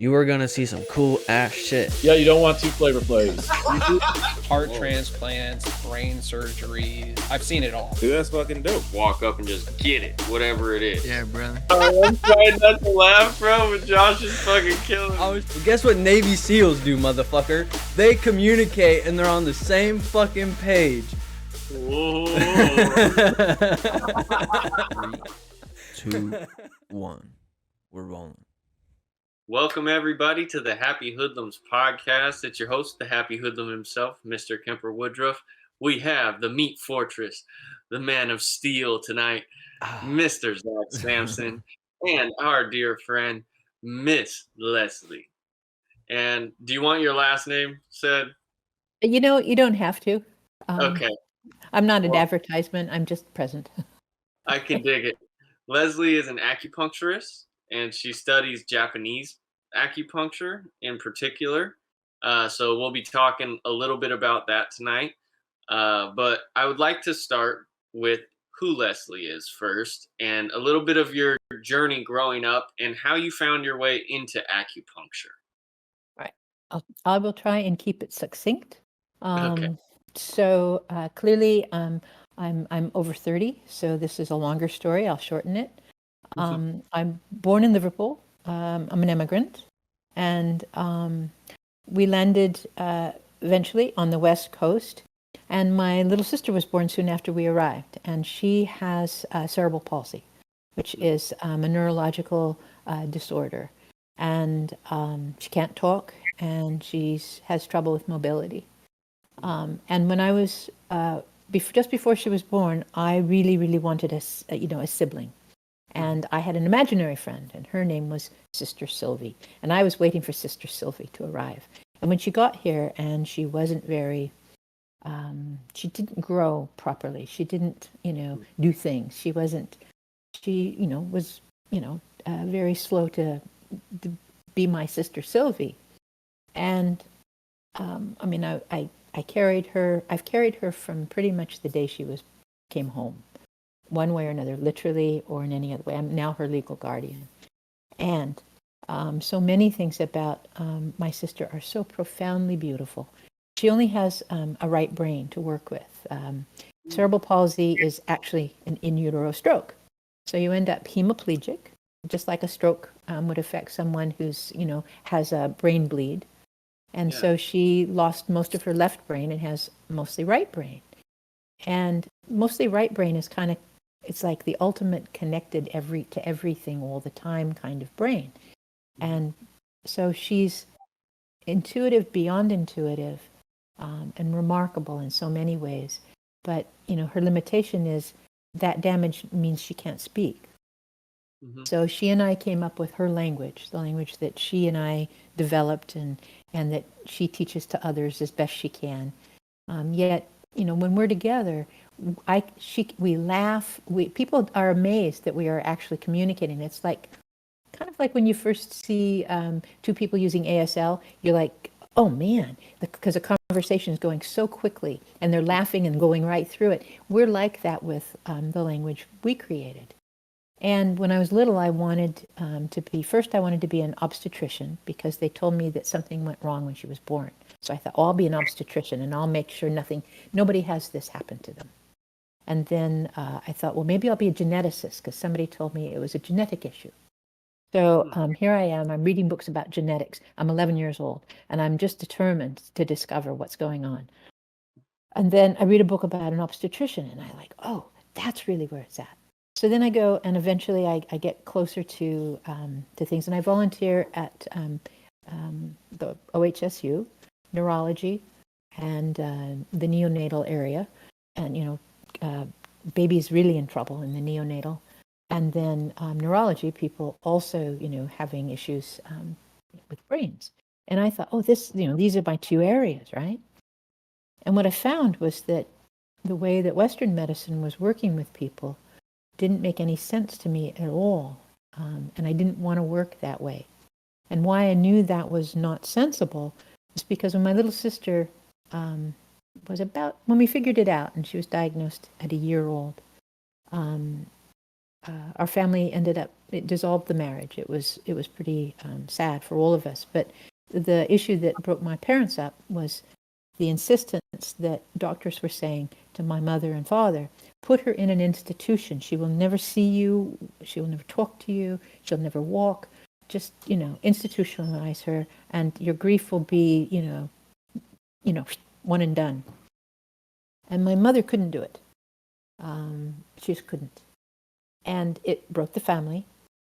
you are gonna see some cool ass shit. Yeah, you don't want two Flavor Flays. Heart transplants, brain surgeries. I've seen it all. Dude, that's fucking dope. Walk up and just get it, whatever it is. Yeah, brother. I'm trying not to laugh, bro, but Josh is fucking killing me. Guess what Navy SEALs do, motherfucker? They communicate and they're on the same fucking page. Whoa. 3, 2, 1. We're rolling. Welcome, everybody, to the Happy Hoodlums podcast. It's your host, the Happy Hoodlum himself, Mr. Kemper Woodruff. We have the Meat Fortress, the Man of Steel tonight, Mr. Zach Sampson, and our dear friend, Miss Lesley. And do you want your last name said? You know, you don't have to. Okay. I'm not an advertisement. I'm just present. I can dig it. Lesley is an acupuncturist, and she studies Japanese acupuncture in particular. So we'll be talking a little bit about that tonight. But I would like to start with who Lesley is first, and a little bit of your journey growing up and how you found your way into acupuncture. Right. I will try and keep it succinct. Okay. So clearly, I'm over 30, so this is a longer story. I'll shorten it. I'm born in Liverpool. I'm an immigrant, and we landed eventually on the West Coast. And my little sister was born soon after we arrived, and she has cerebral palsy, which is a neurological disorder, and she can't talk, and she has trouble with mobility. And when I was just before she was born, I really wanted a sibling. And I had an imaginary friend, and her name was Sister Sylvie. And I was waiting for Sister Sylvie to arrive. And when she got here, and she wasn't very, she didn't grow properly. She didn't, do things. She was, very slow to be my Sister Sylvie. And, I carried her. I've carried her from pretty much the day she came home, one way or another, literally or in any other way. I'm now her legal guardian, and so many things about my sister are so profoundly beautiful. She only has a right brain to work with. Cerebral palsy is actually an in utero stroke, so you end up hemiplegic, just like a stroke would affect someone who's has a brain bleed. And so she lost most of her left brain and has mostly right brain. And mostly right brain is it's like the ultimate connected to everything all the time kind of brain. And so she's intuitive, beyond intuitive, and remarkable in so many ways. But, her limitation is that damage means she can't speak. So she and I came up with her language, the language that she and I developed and that she teaches to others as best she can. Yet, when we're together, we laugh. People are amazed that we are actually communicating. It's kind of like when you first see two people using ASL, you're like, oh man, because the conversation is going so quickly and they're laughing and going right through it. We're like that with the language we created. And when I was little, I wanted to be an obstetrician because they told me that something went wrong when she was born. So I thought, I'll be an obstetrician and I'll make sure nobody has this happen to them. And then I thought, well, maybe I'll be a geneticist because somebody told me it was a genetic issue. So here I am, I'm reading books about genetics. I'm 11 years old and I'm just determined to discover what's going on. And then I read a book about an obstetrician and I oh, that's really where it's at. So then I go, and eventually I get closer to things, and I volunteer at the OHSU, neurology, and the neonatal area, and babies really in trouble in the neonatal, and then neurology, people also having issues with brains, and I thought, oh, these are my two areas, right? And what I found was that the way that Western medicine was working with people didn't make any sense to me at all, and I didn't want to work that way. And why I knew that was not sensible was because when my little sister when we figured it out, and she was diagnosed at a year old, our family ended up, it dissolved the marriage. It was pretty sad for all of us. But the issue that broke my parents up was the insistence that doctors were saying to my mother and father, put her in an institution. She will never see you. She will never talk to you. She'll never walk. Just, institutionalize her, and your grief will be, one and done. And my mother couldn't do it. She just couldn't. And it broke the family.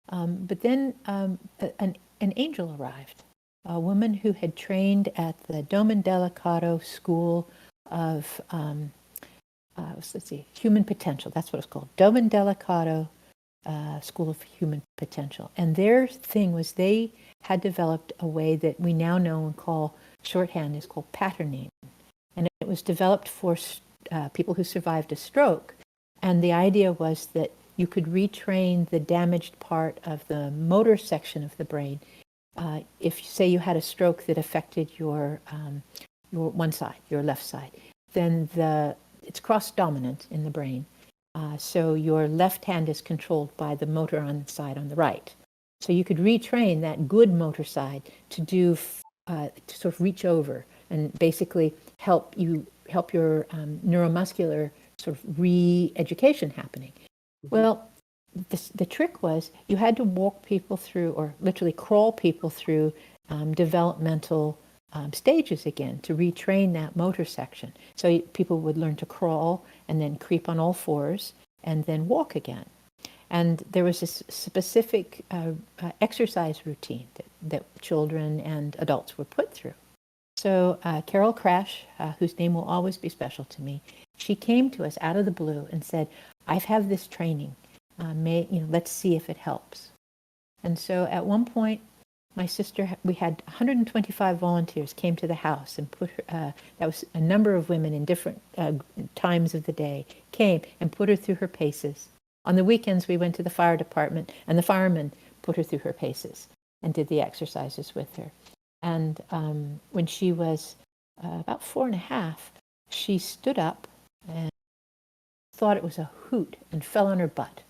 But then an angel arrived, a woman who had trained at the Domen Delicato School of, Human Potential. That's what it's called. Domen Delicato School of Human Potential. And their thing was they had developed a way that we now know and call shorthand is called patterning. And it was developed for people who survived a stroke. And the idea was that you could retrain the damaged part of the motor section of the brain. If, say, you had a stroke that affected your one side, your left side, then it's cross-dominant in the brain. So your left hand is controlled by the motor on the side on the right. So you could retrain that good motor side to do, to sort of reach over and basically help your neuromuscular sort of re-education happening. Well, the trick was you had to walk people through, or literally crawl people through developmental stages again to retrain that motor section. So people would learn to crawl and then creep on all fours and then walk again. And there was this specific exercise routine that children and adults were put through. So Carol Crash, whose name will always be special to me, she came to us out of the blue and said, "I have this training. Let's see if it helps." And so at one point, my sister, we had 125 volunteers came to the house and put her, that was a number of women in different times of the day, came and put her through her paces. On the weekends, we went to the fire department, and the firemen put her through her paces and did the exercises with her. And when she was about 4.5, she stood up and thought it was a hoot and fell on her butt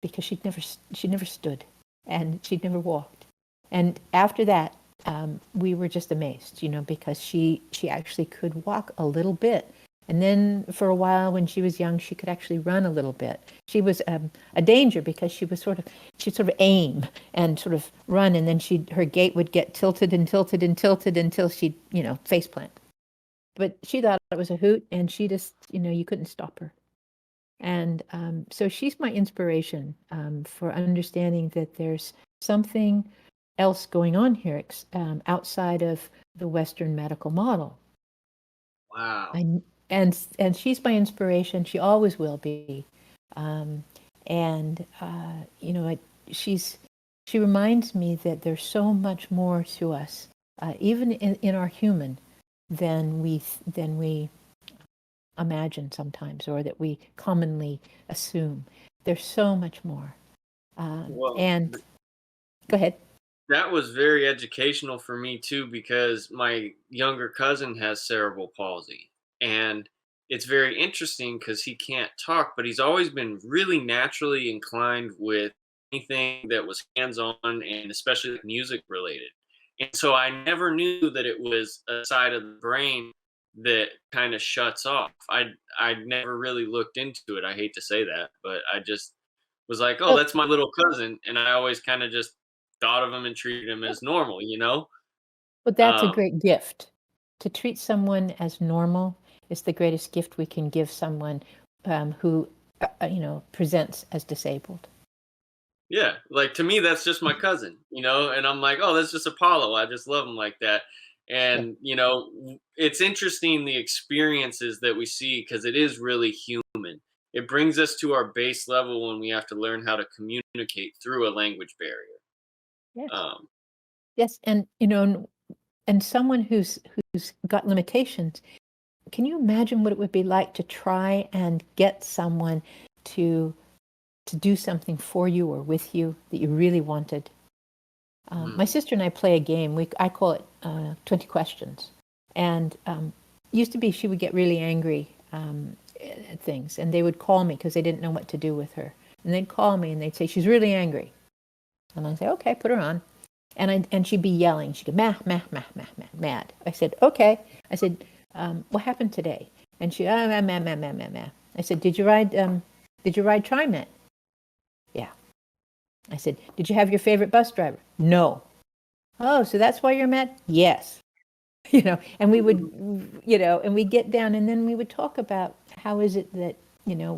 because she never stood and she'd never walked. And after that, we were just amazed, because she actually could walk a little bit. And then for a while, when she was young, she could actually run a little bit. She was a danger because she'd sort of aim and sort of run, and then her gait would get tilted and tilted and tilted until she'd, face plant. But she thought it was a hoot, and she just, you couldn't stop her. And so she's my inspiration for understanding that there's something else going on here outside of the Western medical model. Wow. And she's my inspiration. She always will be. She reminds me that there's so much more to us, even in our human, than we imagine sometimes, or that we commonly assume. There's so much more. And go ahead. That was very educational for me too, because my younger cousin has cerebral palsy, and it's very interesting because he can't talk, but he's always been really naturally inclined with anything that was hands-on and especially music related. And so I never knew that it was a side of the brain that kind of shuts off. I never really looked into it. I hate to say that, but I just was like, oh, that's my little cousin, and I always kind of just thought of him and treated him as normal, But that's a great gift. To treat someone as normal is the greatest gift we can give someone who, presents as disabled. Yeah, like to me, that's just my cousin, and I'm like, oh, that's just Apollo. I just love him like that. And, it's interesting the experiences that we see because it is really human. It brings us to our base level when we have to learn how to communicate through a language barrier. Yes. Yes, and and someone who's got limitations, can you imagine what it would be like to try and get someone to do something for you or with you that you really wanted? My sister and I play a game. I call it 20 questions. And used to be she would get really angry at things, and they would call me because they didn't know what to do with her. And they'd call me and they'd say, she's really angry. And I'd say, okay, put her on. And she'd be yelling. She'd go, mad. I said, okay. I said, what happened today? And she, mad. I said, did you ride TriMet? Yeah. I said, did you have your favorite bus driver? No. Oh, so that's why you're mad? Yes. And we would, and we get down and then we would talk about how is it that,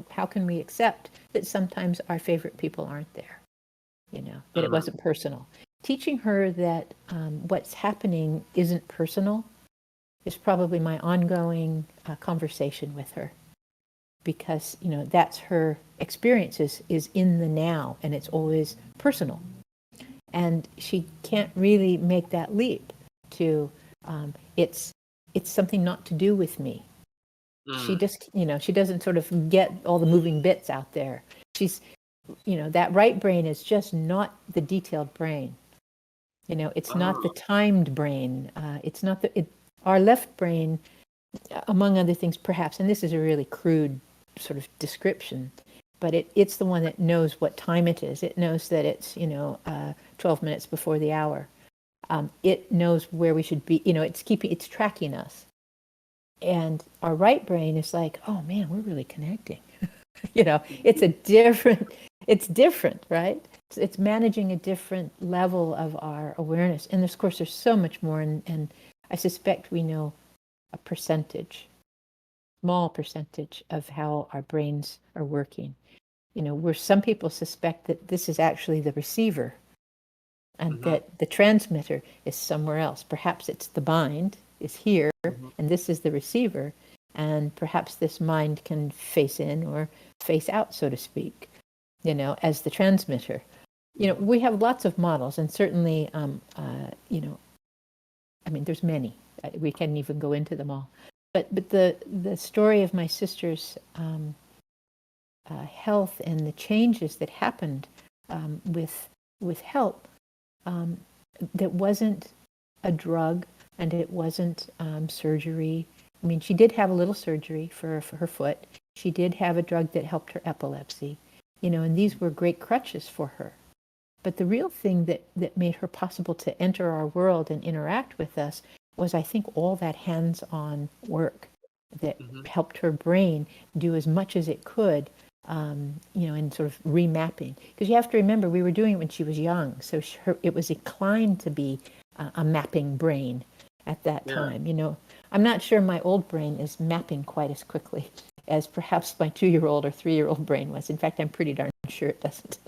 how can we accept that sometimes our favorite people aren't there, that it wasn't personal. Teaching her that what's happening isn't personal is probably my ongoing conversation with her. Because, that's her experience is in the now and it's always personal. And she can't really make that leap to, it's something not to do with me. She just, she doesn't sort of get all the moving bits out there. She's, that right brain is just not the detailed brain. It's not the timed brain. It's not our left brain, among other things, perhaps, and this is a really crude sort of description, but it's the one that knows what time it is. It knows that it's 12 minutes before the hour. It knows where we should be. It's tracking us. And our right brain is like, oh man, we're really connecting. It's different, right? It's managing a different level of our awareness. And of course, there's so much more. And I suspect we know a small percentage of how our brains are working. Where some people suspect that this is actually the receiver and that the transmitter is somewhere else. Perhaps it's the mind is here and this is the receiver, and perhaps this mind can face in or face out, so to speak, as the transmitter. We have lots of models, and certainly, there's many. We can't even go into them all. But the story of my sister's health and the changes that happened with help, that wasn't a drug and it wasn't surgery. She did have a little surgery for her foot. She did have a drug that helped her epilepsy, and these were great crutches for her. But the real thing that made her possible to enter our world and interact with us was, I think, all that hands-on work that helped her brain do as much as it could, in sort of remapping. Because you have to remember, we were doing it when she was young, so it was inclined to be a mapping brain at that time. I'm not sure my old brain is mapping quite as quickly as perhaps my 2-year-old or 3-year-old brain was. In fact, I'm pretty darn sure it doesn't.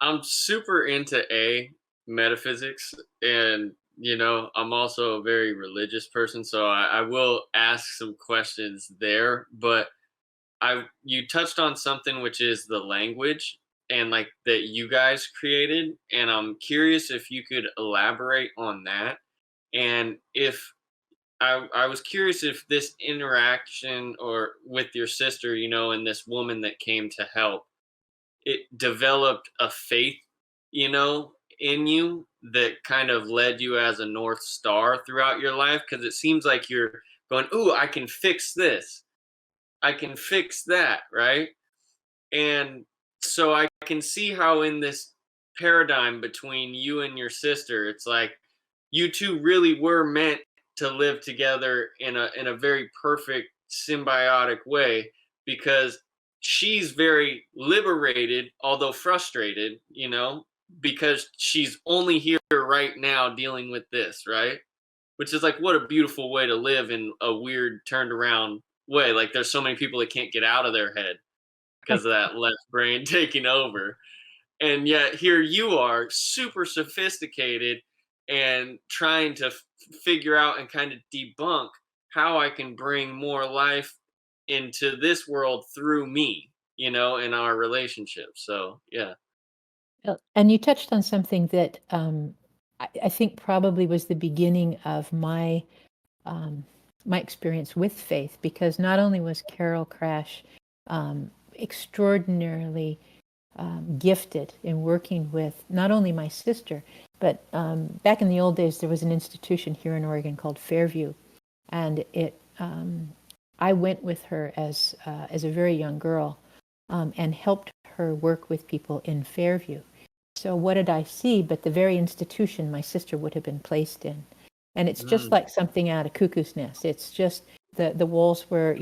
I'm super into metaphysics, and I'm also a very religious person, so I will ask some questions there. But you touched on something, which is the language and like that you guys created, and I'm curious if you could elaborate on that. And if I was curious if this interaction or with your sister, and this woman that came to help, it developed a faith, in you that kind of led you as a North Star throughout your life. Because it seems like you're going, ooh, I can fix this. I can fix that, right? And so I can see how in this paradigm between you and your sister, it's like you two really were meant to live together in a very perfect symbiotic way, because she's very liberated, although frustrated, because she's only here right now dealing with this, right? Which is like, what a beautiful way to live in a weird turned around way. Like, there's so many people that can't get out of their head because of that left brain taking over. And yet here you are, super sophisticated and trying to figure out and kind of debunk how I can bring more life into this world through me, in our relationship. So, yeah. And you touched on something that I think probably was the beginning of my experience with faith, because not only was Carol Crash extraordinarily gifted in working with not only my sister, but back in the old days, there was an institution here in Oregon called Fairview, and I went with her as a very young girl and helped her work with people in Fairview. So what did I see but the very institution my sister would have been placed in? And it's just like something out of Cuckoo's Nest. It's just the walls were,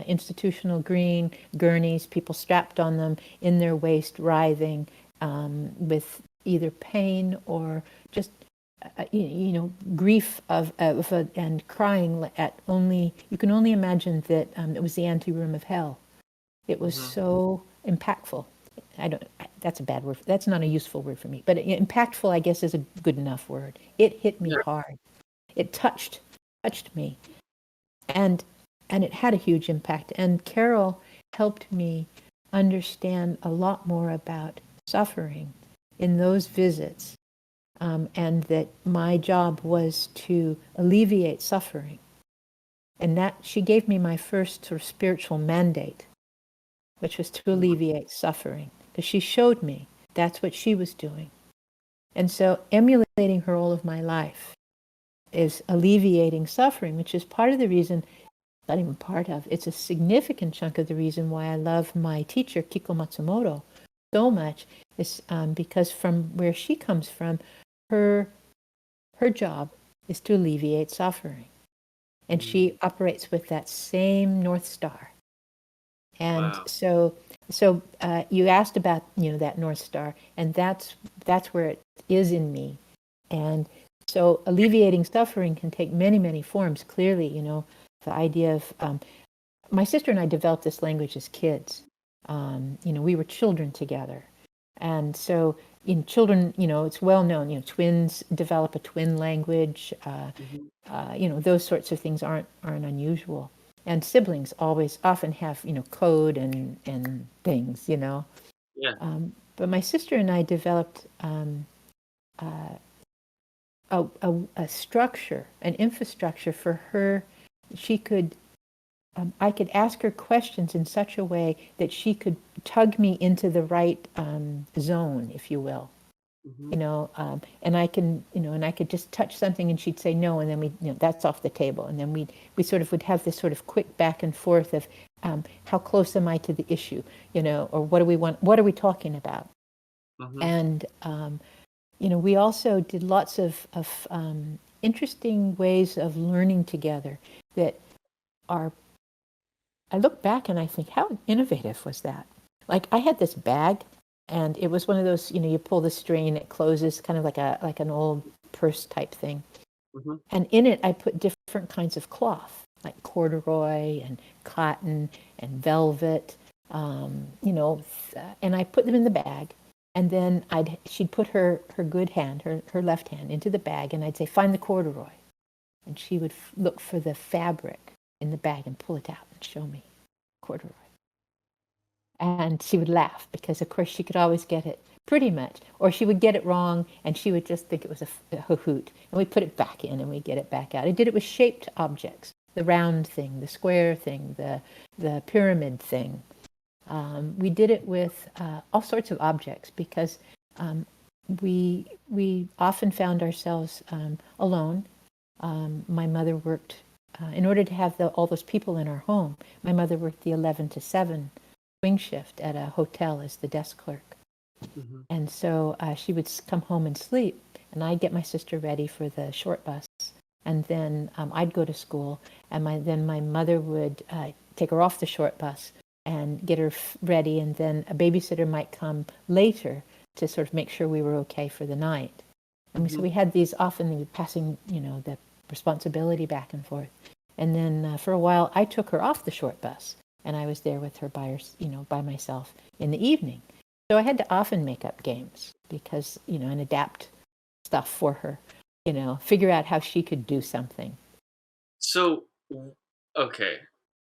institutional green, gurneys, people strapped on them in their waist, writhing with either pain or just, grief and crying at only, you can only imagine that it was the anteroom of hell. It was so impactful. That's a bad word. That's not a useful word for me. But impactful, I guess, is a good enough word. It hit me hard. It touched me. And it had a huge impact. And Carol helped me understand a lot more about suffering in those visits. And that my job was to alleviate suffering. And that she gave me my first sort of spiritual mandate, which was to alleviate suffering. Because she showed me that's what she was doing. And so emulating her all of my life is alleviating suffering, which is part of the reason, not even part of, it's a significant chunk of the reason why I love my teacher, Kiko Matsumoto, so much, is because from where she comes from, her job is to alleviate suffering. And she operates with that same North Star. And so you asked about, that North Star, and that's where it is in me. And so alleviating suffering can take many, many forms. Clearly, the idea of, my sister and I developed this language as kids. We were children together. And so in children, it's well known, twins develop a twin language. Those sorts of things aren't unusual. And siblings often have, code and things, Yeah. But my sister and I developed a structure, an infrastructure for her. She could, I could ask her questions in such a way that she could tug me into the right zone, if you will. And I can, and I could just touch something and she'd say no, and then that's off the table. And then we sort of would have this sort of quick back and forth of how close am I to the issue, or what do we want, what are we talking about? And, we also did lots of interesting ways of learning together that are, I look back and I think, how innovative was that? Like I had this bag, and it was one of those, you pull the string and it closes, kind of like an old purse type thing. And in it, I put different kinds of cloth, like corduroy and cotton and velvet, and I put them in the bag. And then she'd put her good hand, her left hand, into the bag, and I'd say, find the corduroy. And she would look for the fabric in the bag and pull it out and show me corduroy. And she would laugh because, of course, she could always get it pretty much. Or she would get it wrong, and she would just think it was a hoot. And we'd put it back in, and we'd get it back out. I did it with shaped objects, the round thing, the square thing, the pyramid thing. We did it with all sorts of objects because we often found ourselves alone. My mother worked, in order to have all those people in our home, my mother worked the 11 to 7 swing shift at a hotel as the desk clerk. And so she would come home and sleep, and I'd get my sister ready for the short bus, and then I'd go to school, and then my mother would take her off the short bus and get her ready, and then a babysitter might come later to sort of make sure we were okay for the night. And so we had these often passing, the responsibility back and forth. And then for a while, I took her off the short bus, and I was there with her by myself in the evening. So I had to often make up games because, and adapt stuff for her, figure out how she could do something. So, okay.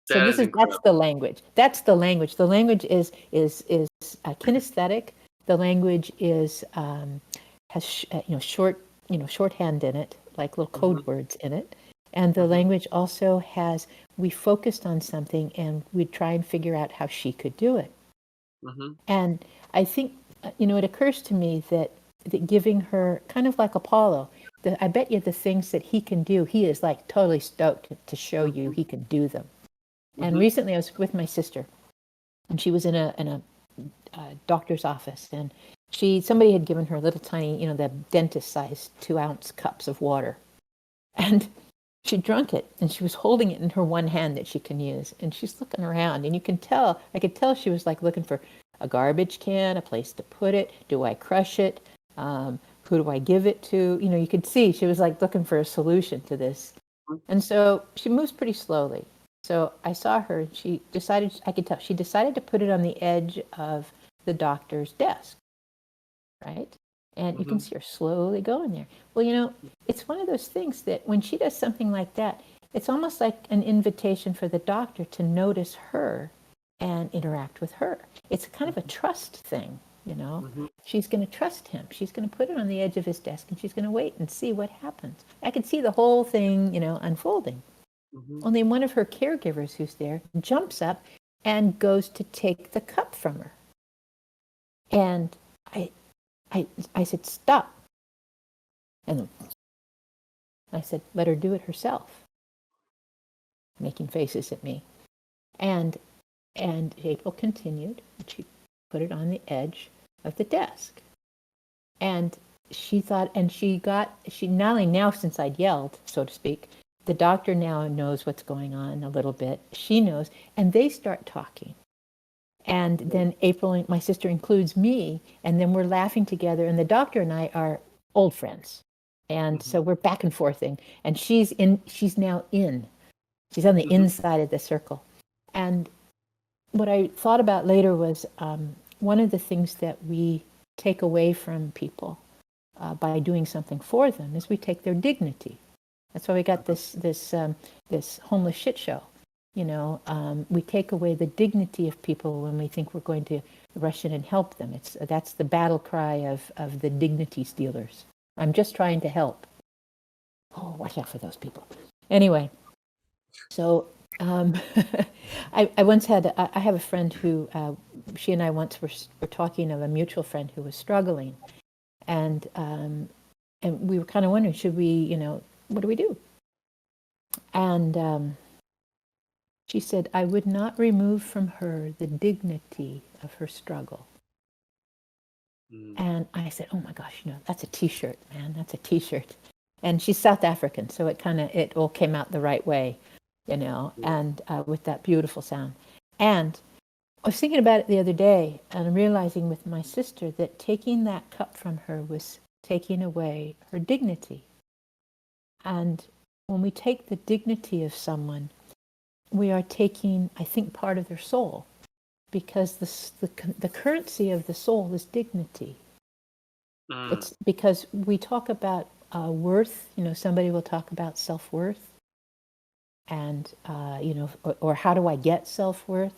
So that's the language. That's the language. The language is kinesthetic. The language is has shorthand in it, like little code words in it. And the language also has, we focused on something and we'd try and figure out how she could do it. And I think, it occurs to me that giving her, kind of like Apollo, I bet you the things that he can do, he is like totally stoked to show you he can do them. And recently I was with my sister and she was in a doctor's office, and somebody had given her little tiny, the dentist-sized 2-ounce cups of water, and she drank it, and she was holding it in her one hand that she can use, and she's looking around, and I could tell she was like looking for a garbage can, a place to put it. Do I crush it? Who do I give it to? You could see she was like looking for a solution to this. And so she moves pretty slowly. So I saw her, and I could tell, she decided to put it on the edge of the doctor's desk, right? And you can see her slowly going there. Well, it's one of those things that when she does something like that, it's almost like an invitation for the doctor to notice her and interact with her. It's kind of a trust thing, She's going to trust him. She's going to put it on the edge of his desk, and she's going to wait and see what happens. I could see the whole thing, unfolding. Only one of her caregivers who's there jumps up and goes to take the cup from her. And I said, stop. And I said, let her do it herself. Making faces at me. And April continued. She put it on the edge of the desk. And she thought, she not only now, since I'd yelled, so to speak, the doctor now knows what's going on a little bit. She knows, and they start talking. And then April, my sister, includes me, and then we're laughing together. And the doctor and I are old friends, and so we're back and forthing. And she's now in. She's on the inside of the circle. And what I thought about later was one of the things that we take away from people by doing something for them is we take their dignity. That's why we got this homeless shit show. We take away the dignity of people when we think we're going to rush in and help them. That's the battle cry of the dignity stealers. I'm just trying to help. Oh, watch out for those people. Anyway, so I once had I have a friend who she and I once were talking of a mutual friend who was struggling, and we were kind of wondering, should we, what do we do? And she said, I would not remove from her the dignity of her struggle. And I said, oh my gosh, that's a T-shirt, man. That's a T-shirt. And she's South African, so it all came out the right way, and with that beautiful sound. And I was thinking about it the other day and realizing with my sister that taking that cup from her was taking away her dignity. And when we take the dignity of someone, we are taking, I think, part of their soul, because the currency of the soul is dignity. It's because we talk about worth. Somebody will talk about self-worth, and or how do I get self-worth?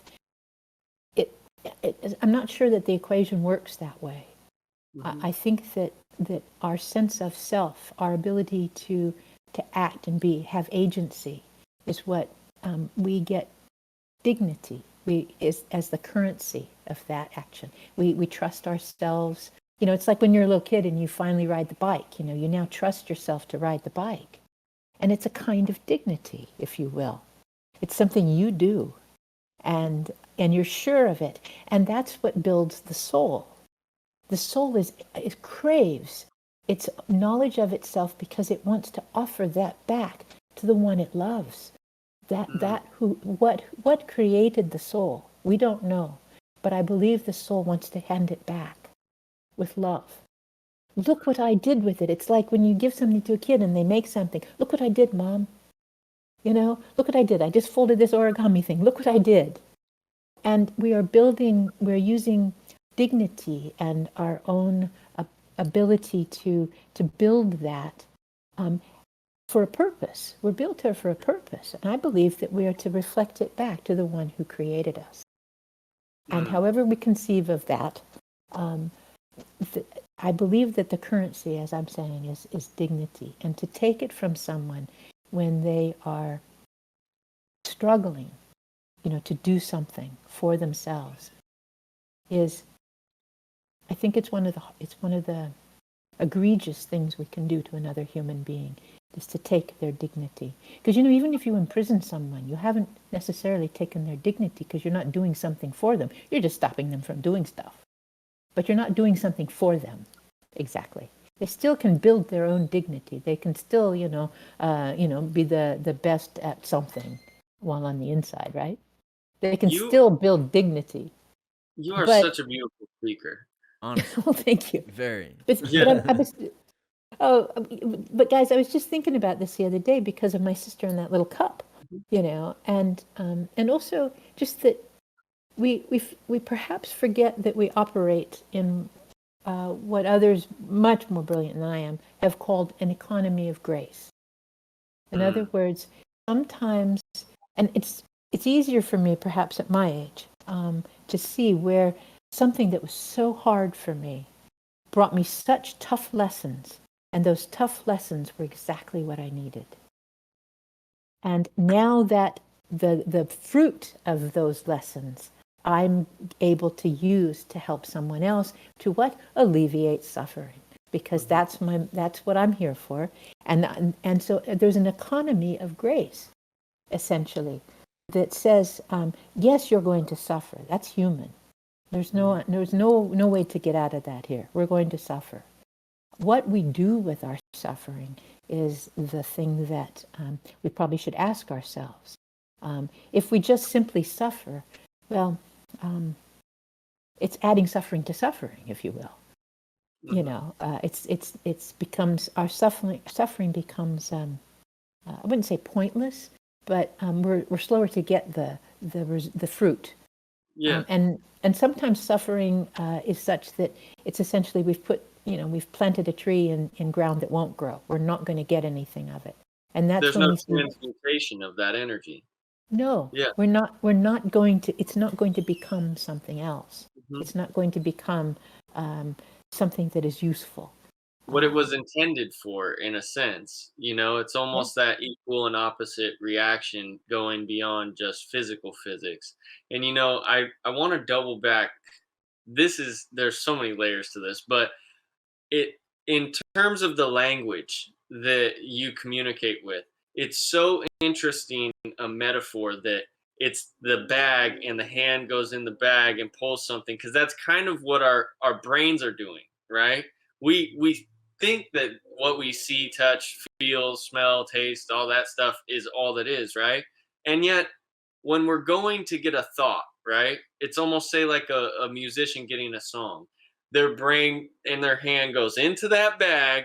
I'm not sure that the equation works that way. I think that our sense of self, our ability to act and have agency, is what we get dignity. As the currency of that action. We trust ourselves. It's like when you're a little kid and you finally ride the bike. You now trust yourself to ride the bike, and it's a kind of dignity, if you will. It's something you do, and you're sure of it, and that's what builds the soul. The soul it craves its knowledge of itself because it wants to offer that back to the one it loves. What created the soul? We don't know, but I believe the soul wants to hand it back with love. Look what I did with it. It's like when you give something to a kid and they make something. Look what I did, Mom. Look what I did. I just folded this origami thing. Look what I did. And we're using dignity and our own ability to build that for a purpose. We're built here for a purpose. And I believe that we are to reflect it back to the one who created us. And however we conceive of that, I believe that the currency, as I'm saying, is dignity. And to take it from someone when they are struggling, to do something for themselves, I think it's one of the egregious things we can do to another human being. is to take their dignity. Because, even if you imprison someone, you haven't necessarily taken their dignity because you're not doing something for them. You're just stopping them from doing stuff. But you're not doing something for them. Exactly. They still can build their own dignity. They can still, be the best at something while on the inside, right? They can You still build dignity. you are But, such a beautiful speaker. Honestly, well, thank you. very. But I was, but guys, I was just thinking about this the other day because of my sister and that little cup, and also just that we perhaps forget that we operate in what others much more brilliant than I am have called an economy of grace. In other words, sometimes, and it's easier for me perhaps at my age to see where something that was so hard for me brought me such tough lessons, and those tough lessons were exactly what I needed. And now that the fruit of those lessons I'm able to use to help someone else to what? Alleviate suffering. Because that's what I'm here for. And so there's an economy of grace, essentially, that says, yes, you're going to suffer. That's human. There's no way to get out of that here. We're going to suffer. What we do with our suffering is the thing that we probably should ask ourselves. If we just simply suffer, well, it's adding suffering to suffering, if you will. It's becomes our suffering becomes I wouldn't say pointless, but we're slower to get the fruit. Yeah. And sometimes suffering is such that it's essentially we've planted a tree in ground that won't grow. We're not going to get anything of it, and that's There's when no we see. transmutation of that energy. No, Yeah. we're not going to. It's not going to become something else. Mhm. It's not going to become something that is useful. What it was intended for, in a sense. It's almost that equal and opposite reaction going beyond just physical physics. And I want to double back. There's so many layers to this, but in terms of the language that you communicate with, it's so interesting a metaphor that it's the bag and the hand goes in the bag and pulls something, because that's kind of what our brains are doing, right? We think that what we see, touch, feel, smell, taste, all that stuff is all that is, right? And yet when we're going to get a thought, right, it's almost say like a musician getting a song. Their brain and their hand goes into that bag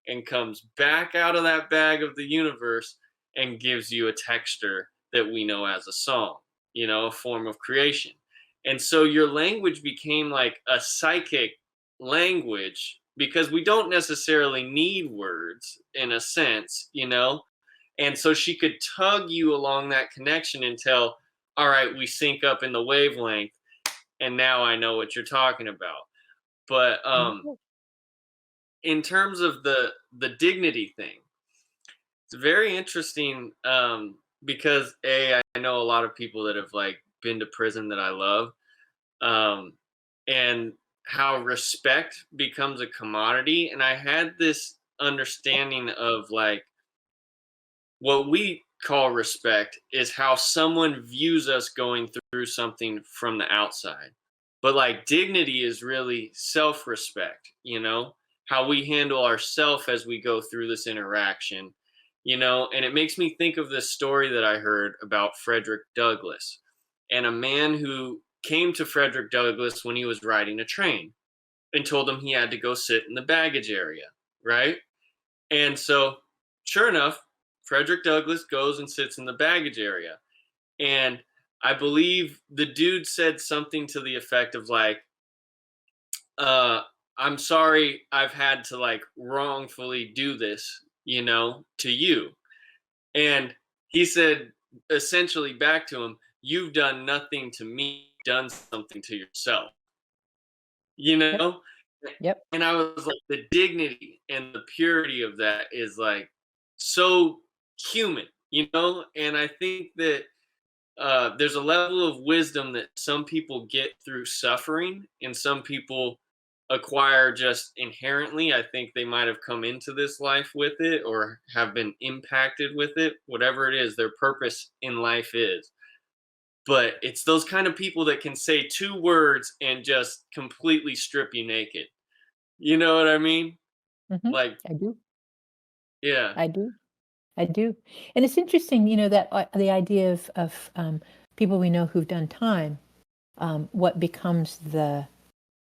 and comes back out of that bag of the universe and gives you a texture that we know as a song, a form of creation. And so your language became like a psychic language, because we don't necessarily need words in a sense. And so she could tug you along that connection until, all right, we sync up in the wavelength, and now I know what you're talking about. But in terms of the dignity thing, it's very interesting, because I know a lot of people that have like been to prison that I love, and how respect becomes a commodity. And I had this understanding of like what we call respect is how someone views us going through something from the outside. But like dignity is really self-respect, how we handle ourselves as we go through this interaction, and it makes me think of this story that I heard about Frederick Douglass, and a man who came to Frederick Douglass when he was riding a train and told him he had to go sit in the baggage area, right? And so, sure enough, Frederick Douglass goes and sits in the baggage area. And I believe the dude said something to the effect of like, I'm sorry I've had to like wrongfully do this, to you. And he said essentially back to him, you've done nothing to me, done something to yourself, you Yep. know? Yep. And I was like, the dignity and the purity of that is like so human. And I think that there's a level of wisdom that some people get through suffering, and some people acquire just inherently. I think they might have come into this life with it or have been impacted with it, whatever it is, their purpose in life is. But it's those kind of people that can say two words and just completely strip you naked. You know what I mean? Hmm. Like, I do. yeah. I do. I do. And it's interesting, that the idea of people we know who've done time, what becomes the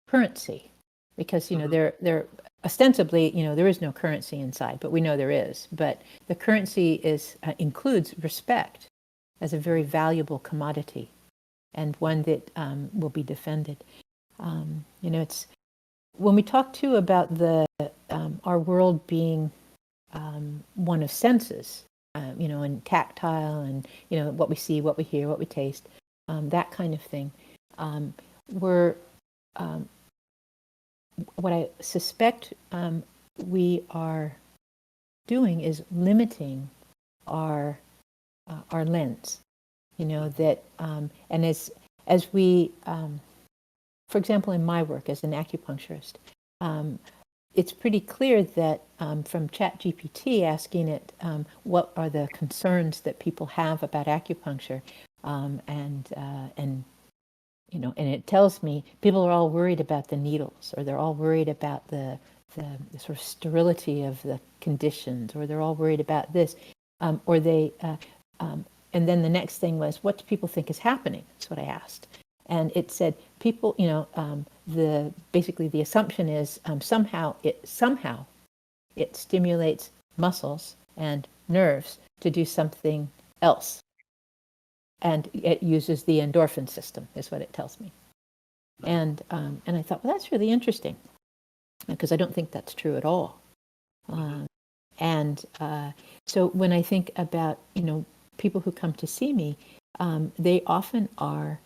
currency, because Mhm. they're ostensibly, there is no currency inside, but we know there is. But the currency is includes respect as a very valuable commodity, and one that will be defended. It's when we talk too about the our world being one of senses, and tactile, and what we see, what we hear, what we taste, that kind of thing. We're What I suspect we are doing is limiting our lens. That and as we, for example, in my work as an acupuncturist, it's pretty clear that from ChatGPT asking it what are the concerns that people have about acupuncture, and and it tells me people are all worried about the needles, or they're all worried about the sort of sterility of the conditions, or they're all worried about this, or they, and then the next thing was, what do people think is happening? That's what I asked, and it said people, basically the assumption is somehow it stimulates muscles and nerves to do something else, and it uses the endorphin system, is what it tells me. And I thought, well, that's really interesting, because I don't think that's true at all. Mhm. And so when I think about people who come to see me, they often are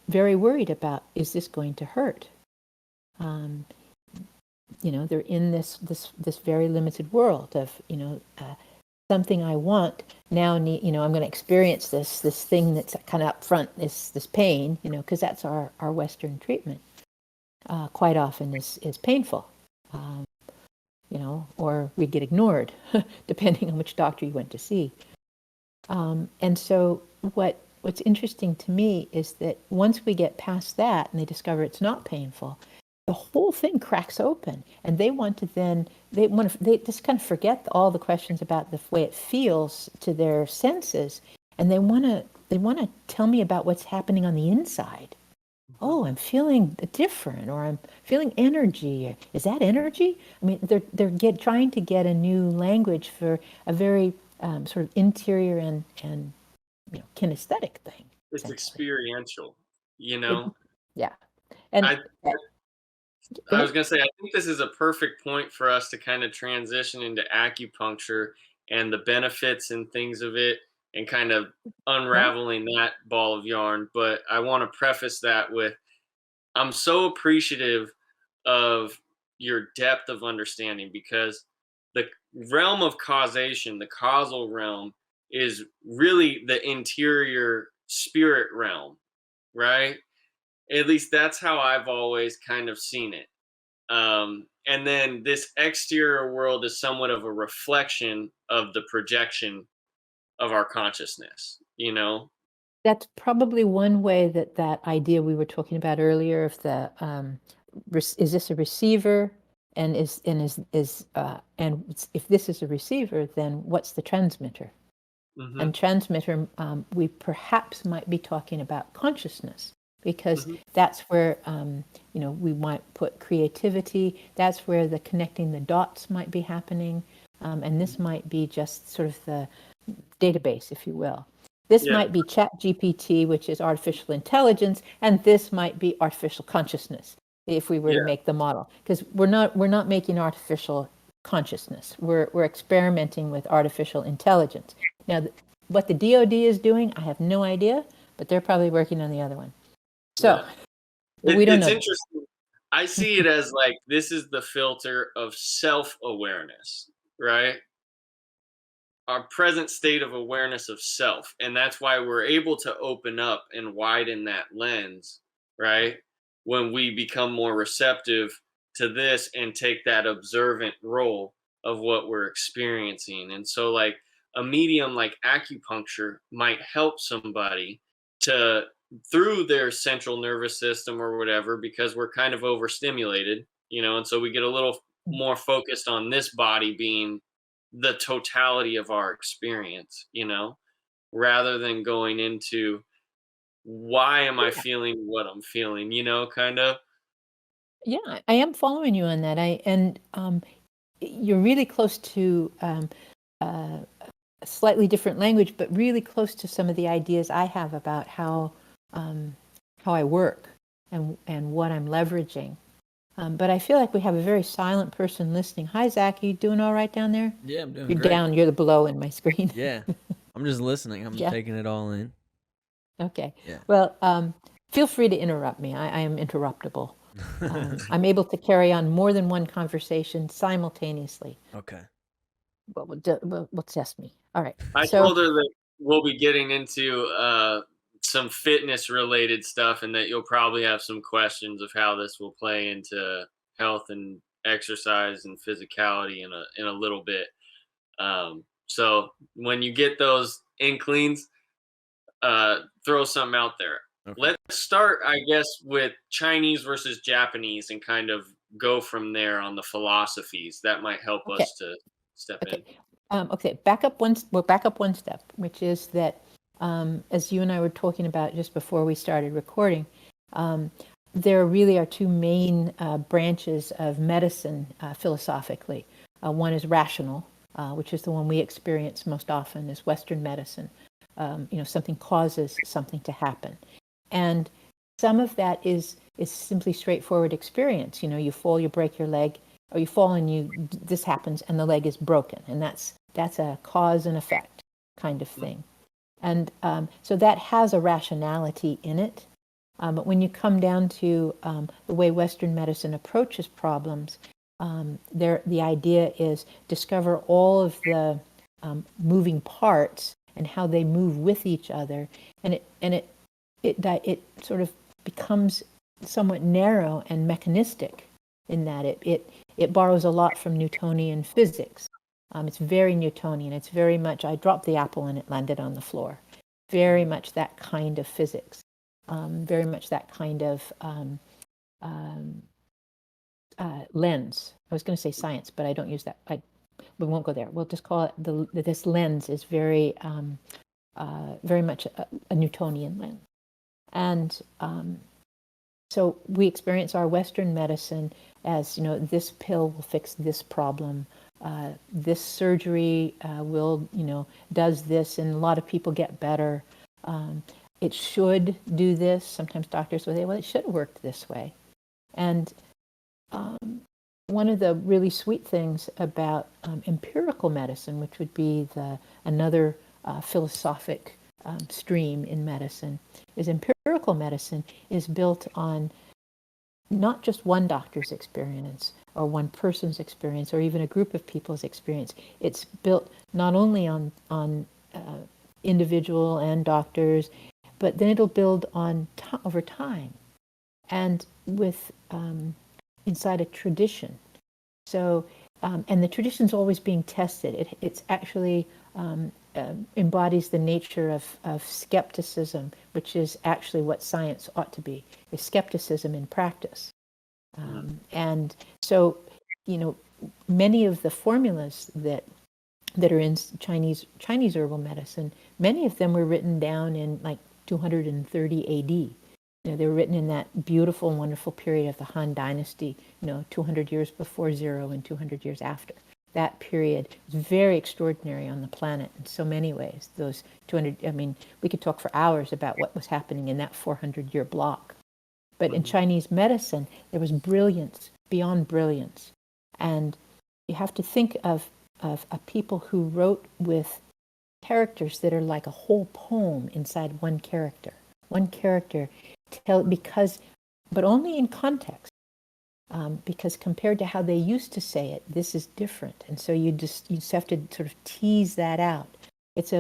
very worried about, is this going to hurt? Um, they're in this very limited world of something I want now. I'm going to experience this thing that's kind of up front, this pain, because that's our Western treatment. Quite often is painful, um, or we get ignored, depending on which doctor you went to see. And so what's interesting to me is that once we get past that and they discover it's not painful, the whole thing cracks open, and they just kind of forget all the questions about the way it feels to their senses, and they want to tell me about what's happening on the inside. Oh, I'm feeling different, or I'm feeling energy. Is that energy? I mean, they're trying to get a new language for a very sort of interior and kinesthetic thing, It's essentially. experiential, you It, know? yeah, and I go I was ahead. gonna say, I think this is a perfect point for us to kind of transition into acupuncture and the benefits and things of it, and kind of Yeah, unraveling that ball of yarn. But I want to preface that with, I'm so appreciative of your depth of understanding, because the realm of causation, the causal realm, is really the interior spirit realm, right? At least that's how I've always kind of seen it. And then this exterior world is somewhat of a reflection of the projection of our consciousness, you know? that's probably one way that idea we were talking about earlier of the is this a receiver, and if this is a receiver, then what's the transmitter? Hmm. And transmitter, we perhaps might be talking about consciousness, because Hmm. that's where we might put creativity. That's where the connecting the dots might be happening, and this might be just sort of the database, if you will. This Yeah, might be Chat GPT, which is artificial intelligence, and this might be artificial consciousness, if we were to yeah, make the model, because we're not making artificial consciousness. We're experimenting with artificial intelligence. Now, what the DoD is doing, I have no idea, but they're probably working on the other one. So yeah. we don't It's know that. interesting. I see it as like, this is the filter of self awareness, right? Our present state of awareness of self. And that's why we're able to open up and widen that lens, right? when we become more receptive to this and take that observant role of what we're experiencing. And so, like, a medium like acupuncture might help somebody to, through their central nervous system or whatever, because we're kind of overstimulated, and so we get a little more focused on this body being the totality of our experience, rather than going into why am I Yeah. feeling what I'm feeling, kind of. Yeah, I am following you on that. You're really close to a slightly different language, but really close to some of the ideas I have about how I work and what I'm leveraging. But I feel like we have a very silent person listening. Hi, Zach. You doing all right down there? Yeah, I'm doing You're great. down. You're the below in my screen. Yeah, I'm just listening. I'm Yeah. taking it all in. Okay. Yeah. Well, feel free to interrupt me. I am interruptible. I'm able to carry on more than one conversation simultaneously. Okay. But we'll test me. All right. I So, told her that we'll be getting into some fitness related stuff, and that you'll probably have some questions of how this will play into health and exercise and physicality in a little bit. So when you get those inklings, throw something out there. Okay. Let's start, I guess, with Chinese versus Japanese and kind of go from there on the philosophies. That might help okay. us to step in. Okay. Okay. We'll back up one step, which is that as you and I were talking about just before we started recording, there really are two main branches of medicine philosophically. One is rational, which is the one we experience most often as Western medicine. Something causes something to happen. And some of that is simply straightforward experience. You fall, you break your leg, or you fall and this happens and the leg is broken. And that's a cause and effect kind of thing. And so that has a rationality in it. But when you come down to the way Western medicine approaches problems, the idea is discover all of the moving parts and how they move with each other, and it sort of becomes somewhat narrow and mechanistic in that it borrows a lot from Newtonian physics. It's very Newtonian. It's very much I dropped the apple and it landed on the floor. Very much that kind of physics. Very much that kind of lens. I was going to say science, but I don't use that. We won't go there. We'll just call it this lens is very much a Newtonian lens. And so we experience our Western medicine as, this pill will fix this problem. This surgery does this, and a lot of people get better. It should do this. Sometimes doctors will say, well, it should have worked this way. And one of the really sweet things about empirical medicine, which would be another philosophic stream in medicine, is empirical medicine is built on not just one doctor's experience or one person's experience or even a group of people's experience. It's built not only on individual and doctors, but then it'll build on over time and with inside a tradition. So, and the tradition's always being tested. It's actually embodies the nature of skepticism, which is actually what science ought to be, is skepticism in practice. And so, many of the formulas that are in Chinese herbal medicine, many of them were written down in like 230 AD. They were written in that beautiful, wonderful period of the Han Dynasty, 200 years before zero and 200 years after. That period is very extraordinary on the planet in so many ways. Those 200, we could talk for hours about what was happening in that 400-year block. But in Chinese medicine, there was brilliance beyond brilliance. And you have to think of a people who wrote with characters that are like a whole poem inside one character. One character, but only in context. Because compared to how they used to say it, this is different, and so you just have to sort of tease that out. It's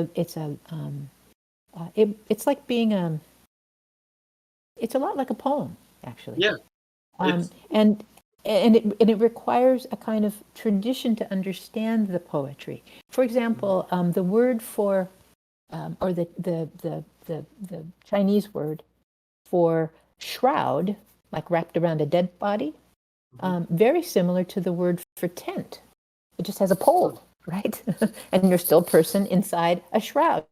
like being it's a lot like a poem. actually. Yeah. It's And it requires a kind of tradition to understand the poetry. For example, the word for or the Chinese word for shroud, like wrapped around a dead body, very similar to the word for tent. It just has a pole, right? And you're still a person inside a shroud,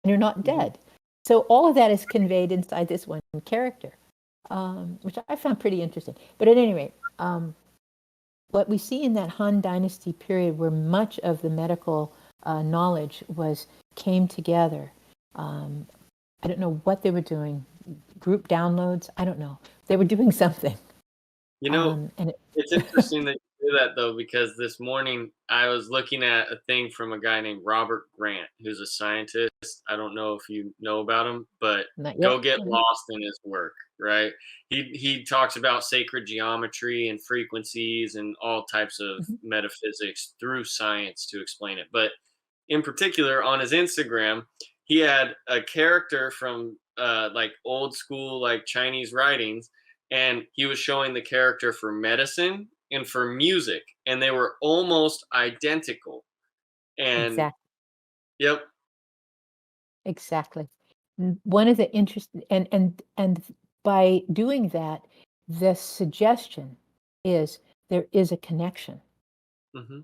and you're not dead. So all of that is conveyed inside this one character, which I found pretty interesting. But at any rate, what we see in that Han Dynasty period, where much of the medical knowledge came together. I don't know what they were doing, group downloads. I don't know. They were doing something. You know, And it's interesting that you do that though, because this morning I was looking at a thing from a guy named Robert Grant, who's a scientist. I don't know if you know about him, but not yet. go get lost in his work, right? He talks about sacred geometry and frequencies and all types of metaphysics through science to explain it. But in particular, on his Instagram, he had a character from like old school like Chinese writings, and he was showing the character for medicine and for music, and they were almost identical. And Exactly. yep. Exactly. One of the interesting and by doing that, the suggestion is there is a connection. Hmm.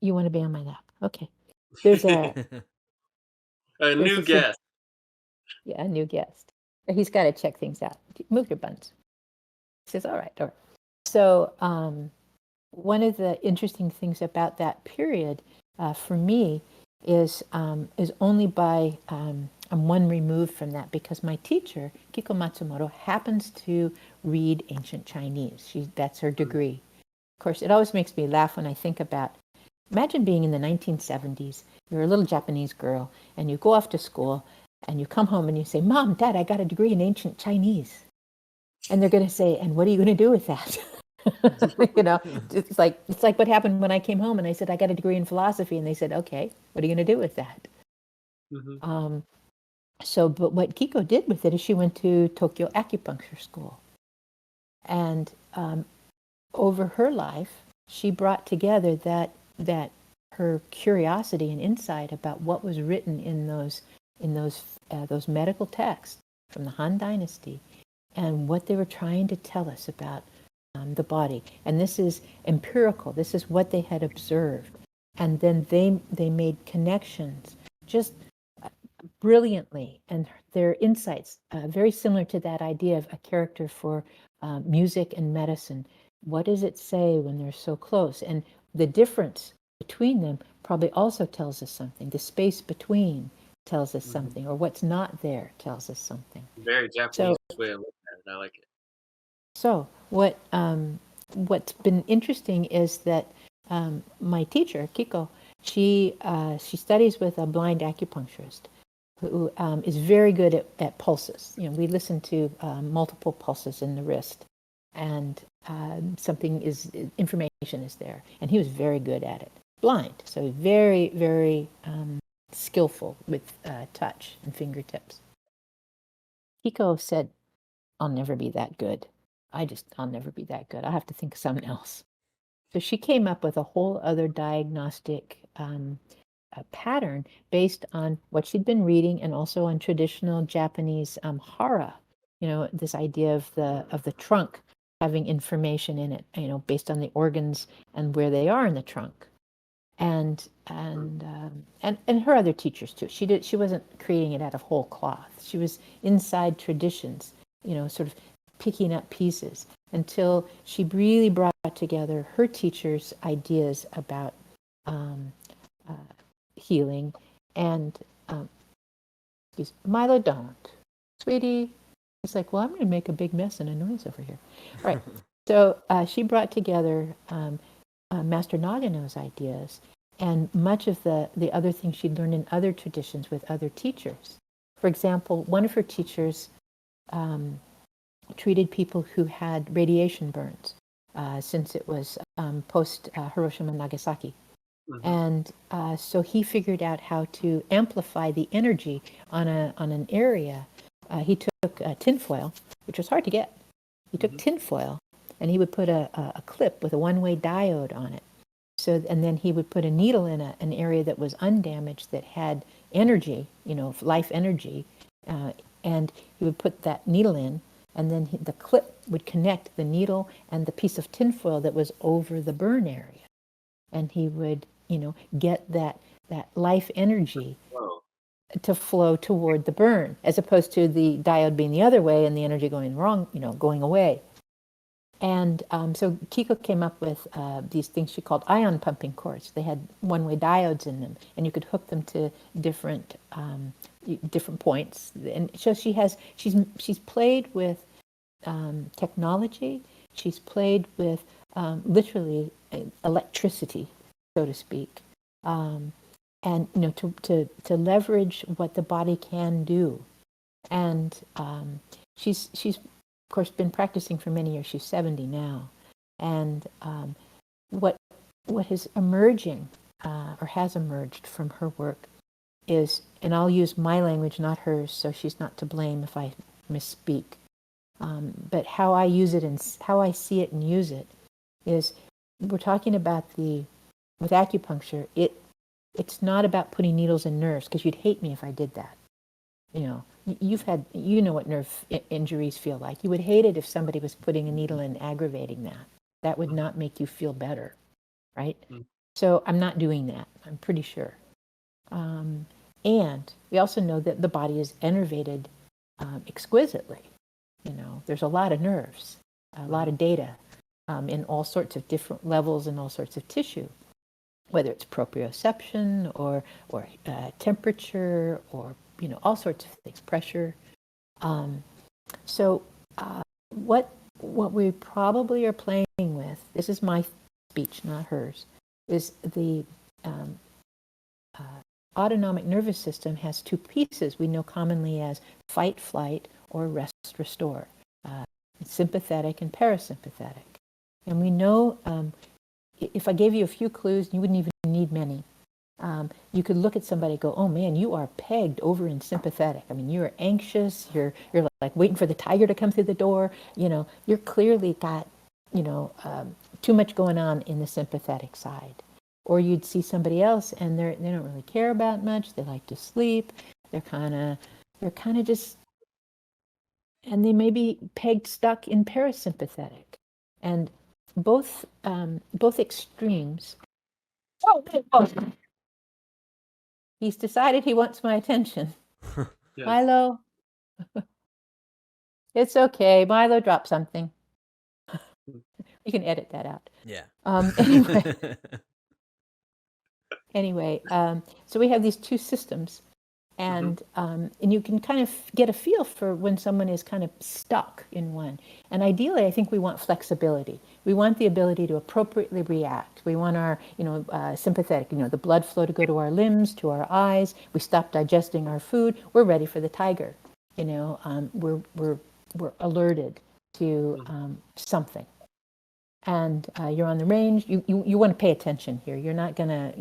You want to be on my lap? Okay. There's A there's new a guest. yeah, a new guest. He's got to check things out. Move your buns. He says, all right, all right. So one of the interesting things about that period for me is only by I'm one removed from that, because my teacher Kiko Matsumoto happens to read ancient Chinese. That's her degree. Of course, it always makes me laugh when I think about, imagine being in the 1970s. You're a little Japanese girl and you go off to school and you come home and you say, Mom, Dad, I got a degree in ancient Chinese. And they're going to say, and what are you going to do with that? You know, it's like what happened when I came home and I said I got a degree in philosophy, and they said, okay, what are you going to do with that? But what Kiko did with it is she went to Tokyo Acupuncture School, and over her life, she brought together that her curiosity and insight about what was written in those medical texts from the Han Dynasty, and what they were trying to tell us about the body. And this is empirical. This is what they had observed. And then they made connections just brilliantly. And their insights, very similar to that idea of a character for music and medicine. What does it say when they're so close? And the difference between them probably also tells us something. The space between tells us something, or what's not there tells us something. Very Japanese way of looking at it. I like it. So what's been interesting is that my teacher Kiko, she studies with a blind acupuncturist who is very good at pulses. You know, we listen to multiple pulses in the wrist, and information is there, and he was very good at it. Blind, so very, very skillful with touch and fingertips. Kiko said, I'll never be that good. I'll never be that good. I'll have to think of something else. So she came up with a whole other diagnostic pattern based on what she'd been reading, and also on traditional Japanese hara. You know, this idea of the trunk having information in it. You know, based on the organs and where they are in the trunk. And her other teachers too. She wasn't creating it out of whole cloth. She was inside traditions. You know, sort of picking up pieces until she really brought together her teachers' ideas about healing. And Milo, don't, sweetie. It's like, well, I'm going to make a big mess and a noise over here. All right. So she brought together Master Nagano's ideas and much of the other things she'd learned in other traditions with other teachers. For example, one of her teachers treated people who had radiation burns, since it was post Hiroshima and Nagasaki. And so he figured out how to amplify the energy on an area. He took tinfoil which was hard to get. He took tinfoil and he would put a clip with a one-way diode on it. So, and then he would put a needle in an area that was undamaged, that had energy, life energy, and he would put that needle in, and then the clip would connect the needle and the piece of tinfoil that was over the burn area. And he would, get that life energy to flow toward the burn, as opposed to the diode being the other way and the energy going going away. And so Kiko came up with these things she called ion pumping cords. They had one-way diodes in them, and you could hook them to different points. And so she's played with technology. She's played with literally electricity, so to speak, and to leverage what the body can do. And she's of course been practicing for many years. She's 70 now, and what is emerging or has emerged from her work is, and I'll use my language, not hers, so she's not to blame if I misspeak. But how I use it and how I see it and use it is, we're talking about with acupuncture, it's not about putting needles in nerves, because you'd hate me if I did that. You know what nerve injuries feel like. You would hate it if somebody was putting a needle in, aggravating that. That would not make you feel better, right? So I'm not doing that, I'm pretty sure. And we also know that the body is innervated exquisitely. There's a lot of nerves, a lot of data in all sorts of different levels and all sorts of tissue, whether it's proprioception or temperature or all sorts of things, pressure. So what we probably are playing with, this is my speech, not hers, is the autonomic nervous system has two pieces we know commonly as fight, flight, or rest, restore, sympathetic and parasympathetic. And we know, if I gave you a few clues, you wouldn't even need many. You could look at somebody and go, oh man, you are pegged over in sympathetic. I mean, you're anxious, you're like waiting for the tiger to come through the door. You're clearly got, too much going on in the sympathetic side. Or you'd see somebody else and they don't really care about much. They like to sleep. They're kind of just, and they may be pegged stuck in parasympathetic. And both extremes. Oh. He's decided he wants my attention. Yeah. Milo. It's okay. Milo dropped something. You can edit that out. Yeah. Anyway, so we have these two systems, and you can kind of get a feel for when someone is kind of stuck in one. And ideally, I think we want flexibility. We want the ability to appropriately react. We want our, sympathetic, the blood flow to go to our limbs, to our eyes. We stop digesting our food. We're ready for the tiger. We're alerted to something. And you're on the range. You want to pay attention here. You're not gonna,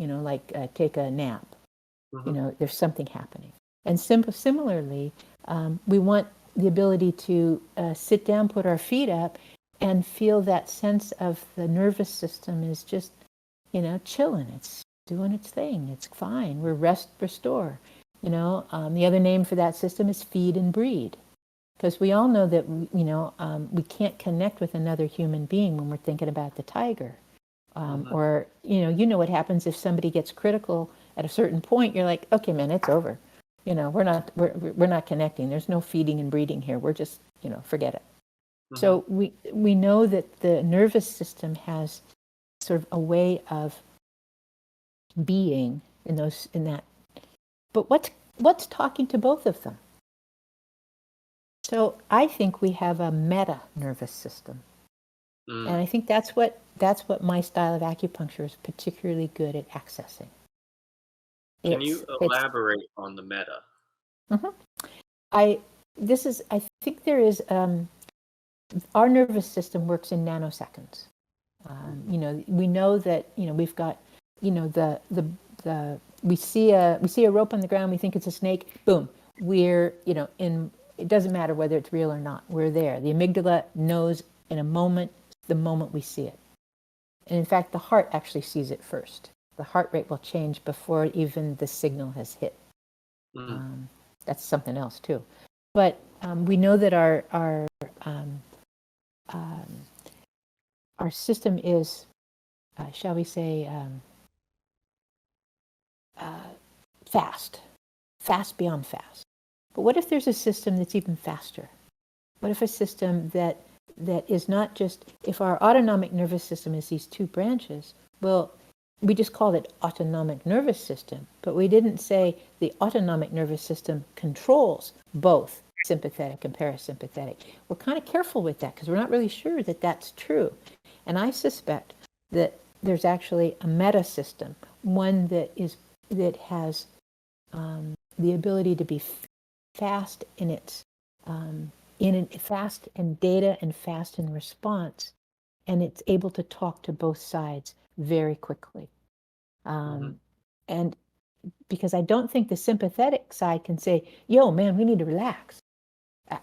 take a nap. There's something happening. And similarly, we want the ability to sit down, put our feet up, and feel that sense of the nervous system is just, chilling. It's doing its thing. It's fine. We're rest, restore. The other name for that system is feed and breed. Because we all know that, we can't connect with another human being when we're thinking about the tiger. Or, what happens if somebody gets critical at a certain point. You're like, okay, man, it's over. We're not connecting. There's no feeding and breeding here. We're just, forget it. So we know that the nervous system has sort of a way of being in that. But what's talking to both of them? So I think we have a meta nervous system. And I think that's what my style of acupuncture is particularly good at accessing. Can you elaborate on the meta? I think there is, our nervous system works in nanoseconds. We know that, we've got, we see a rope on the ground, we think it's a snake, boom, we're, in It doesn't matter whether it's real or not. We're there. The amygdala knows in a moment, the moment we see it. And in fact, the heart actually sees it first. The heart rate will change before even the signal has hit. That's something else too. But we know that our system is, shall we say, fast beyond fast. But what if there's a system that's even faster? What if a system that is not just, if our autonomic nervous system is these two branches, well, we just called it autonomic nervous system, but we didn't say the autonomic nervous system controls both sympathetic and parasympathetic. We're kind of careful with that because we're not really sure that that's true. And I suspect that there's actually a meta system, one that has the ability to be fast in its fast in data and fast in response, and it's able to talk to both sides very quickly. And because I don't think the sympathetic side can say, yo, man, we need to relax.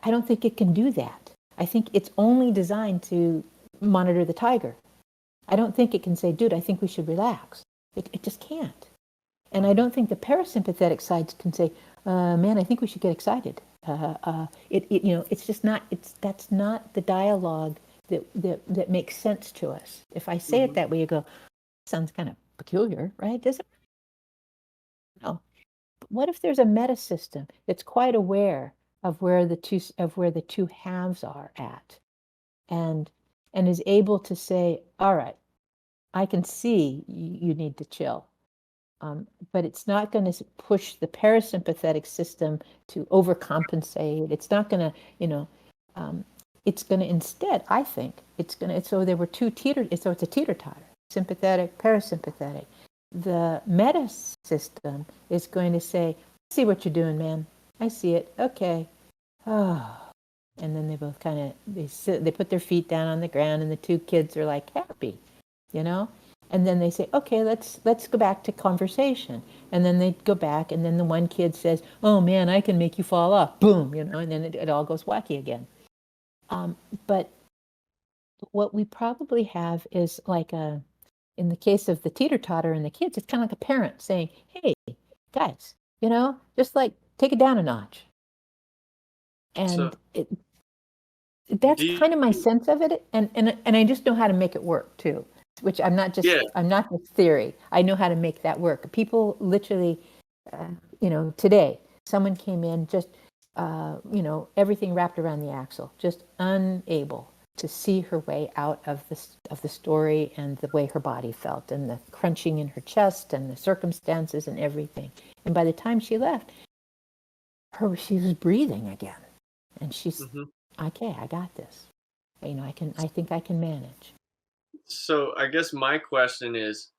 I don't think it can do that. I think it's only designed to monitor the tiger. I don't think it can say, dude, I think we should relax. It just can't. And I don't think the parasympathetic sides can say, man, I think we should get excited. It's just not, that's not the dialogue that makes sense to us. If I say it that way, you go, sounds kind of peculiar, right? Does it? No. But what if there's a meta system that's quite aware of where the two halves are at, and is able to say, all right, I can see you need to chill. But it's not going to push the parasympathetic system to overcompensate. It's not going to, it's going to instead, I think, so there were two so it's a teeter-totter, sympathetic, parasympathetic. The meta system is going to say, I see what you're doing, man. I see it. Okay. Oh. And then they both kind of, they put their feet down on the ground, and the two kids are like happy, And then they say, okay, let's go back to conversation. And then they go back, and then the one kid says, oh man, I can make you fall off. Boom, and then it all goes wacky again. But what we probably have is like in the case of the teeter-totter and the kids, it's kind of like a parent saying, hey, guys, just like take it down a notch. And that's kind of my sense of it. And I just know how to make it work too. Which I'm not just theory. I know how to make that work. People literally, today, someone came in just, everything wrapped around the axle, just unable to see her way out of the story and the way her body felt and the crunching in her chest and the circumstances and everything. And by the time she left, she was breathing again, and she's okay. I got this. I think I can manage. So I guess my question is,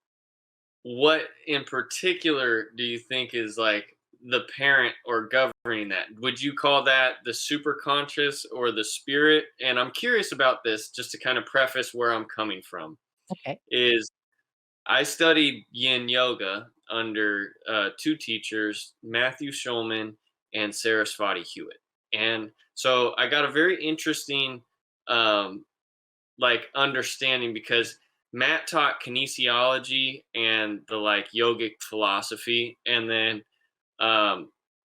what in particular do you think is like the parent or governing that? Would you call that the superconscious or the spirit? And I'm curious about this, just to kind of preface where I'm coming from. Okay. Is I studied yin yoga under two teachers, Matthew Schulman and Sarasvati Hewitt. And so I got a very interesting understanding, because Matt taught kinesiology and the yogic philosophy, and then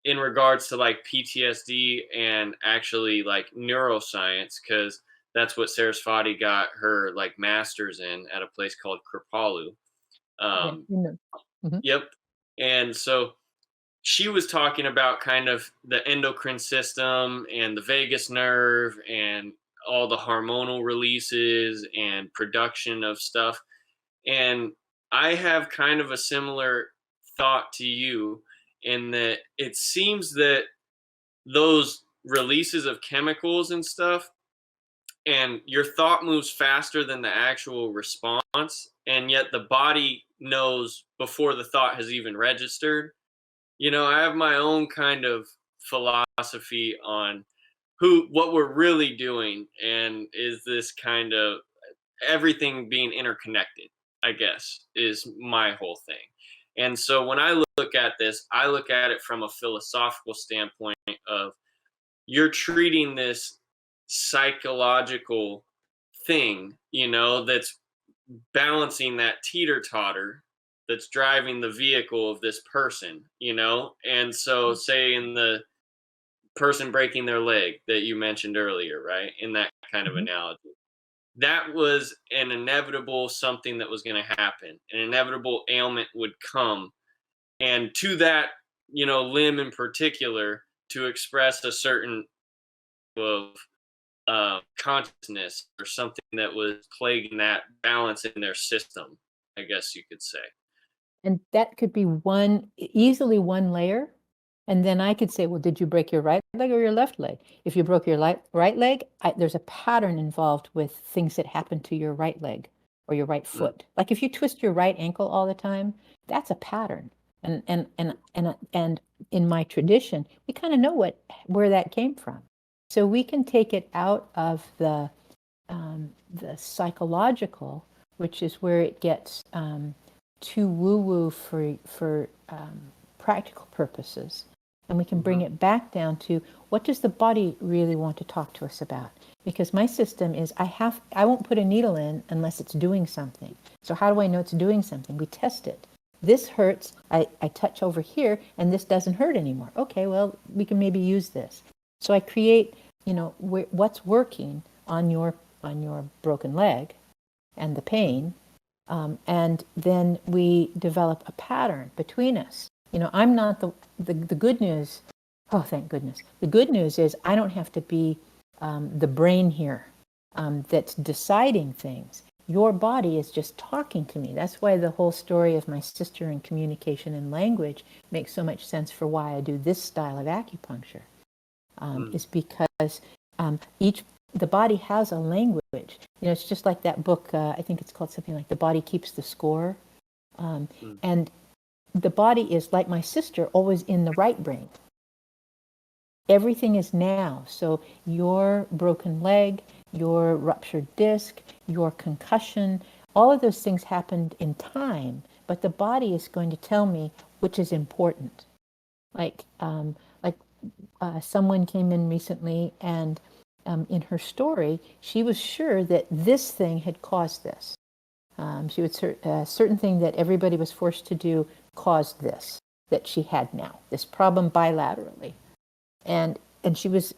in regards to PTSD and actually neuroscience, because that's what Sarasvati got her master's in at a place called Kripalu. Yep. And so she was talking about kind of the endocrine system and the vagus nerve and all the hormonal releases and production of stuff. And I have kind of a similar thought to you, in that it seems that those releases of chemicals and stuff, and your thought moves faster than the actual response, and yet the body knows before the thought has even registered. I have my own kind of philosophy on what we're really doing, and is this kind of everything being interconnected, I guess, is my whole thing. And so when I look at this, I look at it from a philosophical standpoint of, you're treating this psychological thing, that's balancing that teeter totter that's driving the vehicle of this person, And so, say in the person breaking their leg that you mentioned earlier, right? In that kind of Mhm. analogy, that was an inevitable something that was going to happen. An inevitable ailment would come. And to that, limb in particular, to express a certain of consciousness or something that was plaguing that balance in their system, I guess you could say. And that could be easily one layer. And then I could say, well, did you break your right leg or your left leg? If you broke your right leg, there's a pattern involved with things that happen to your right leg or your right Mm, foot. Like if you twist your right ankle all the time, that's a pattern. And in my tradition, we kind of know where that came from. So we can take it out of the psychological, which is where it gets too woo-woo for practical purposes, and we can bring mhm, it back down to what does the body really want to talk to us about? Because my system is I won't put a needle in unless it's doing something. So how do I know it's doing something? We test it. This hurts. I touch over here, and this doesn't hurt anymore. Okay, well, we can maybe use this. So I create, what's working on your broken leg and the pain, and then we develop a pattern between us. I'm not the good news. Oh, thank goodness. The good news is I don't have to be the brain here that's deciding things. Your body is just talking to me. That's why the whole story of my sister and communication and language makes so much sense for why I do this style of acupuncture. mm, Is because the body has a language. It's just like that book. I think it's called something like "The Body Keeps the Score," mm, and the body is like my sister, always in the right brain. Everything is now. So your broken leg, your ruptured disc, your concussion, all of those things happened in time, but the body is going to tell me which is important. Like someone came in recently, and in her story, she was sure that this thing had caused this. She would certain thing that everybody was forced to do caused this that she had now, this problem bilaterally, and she was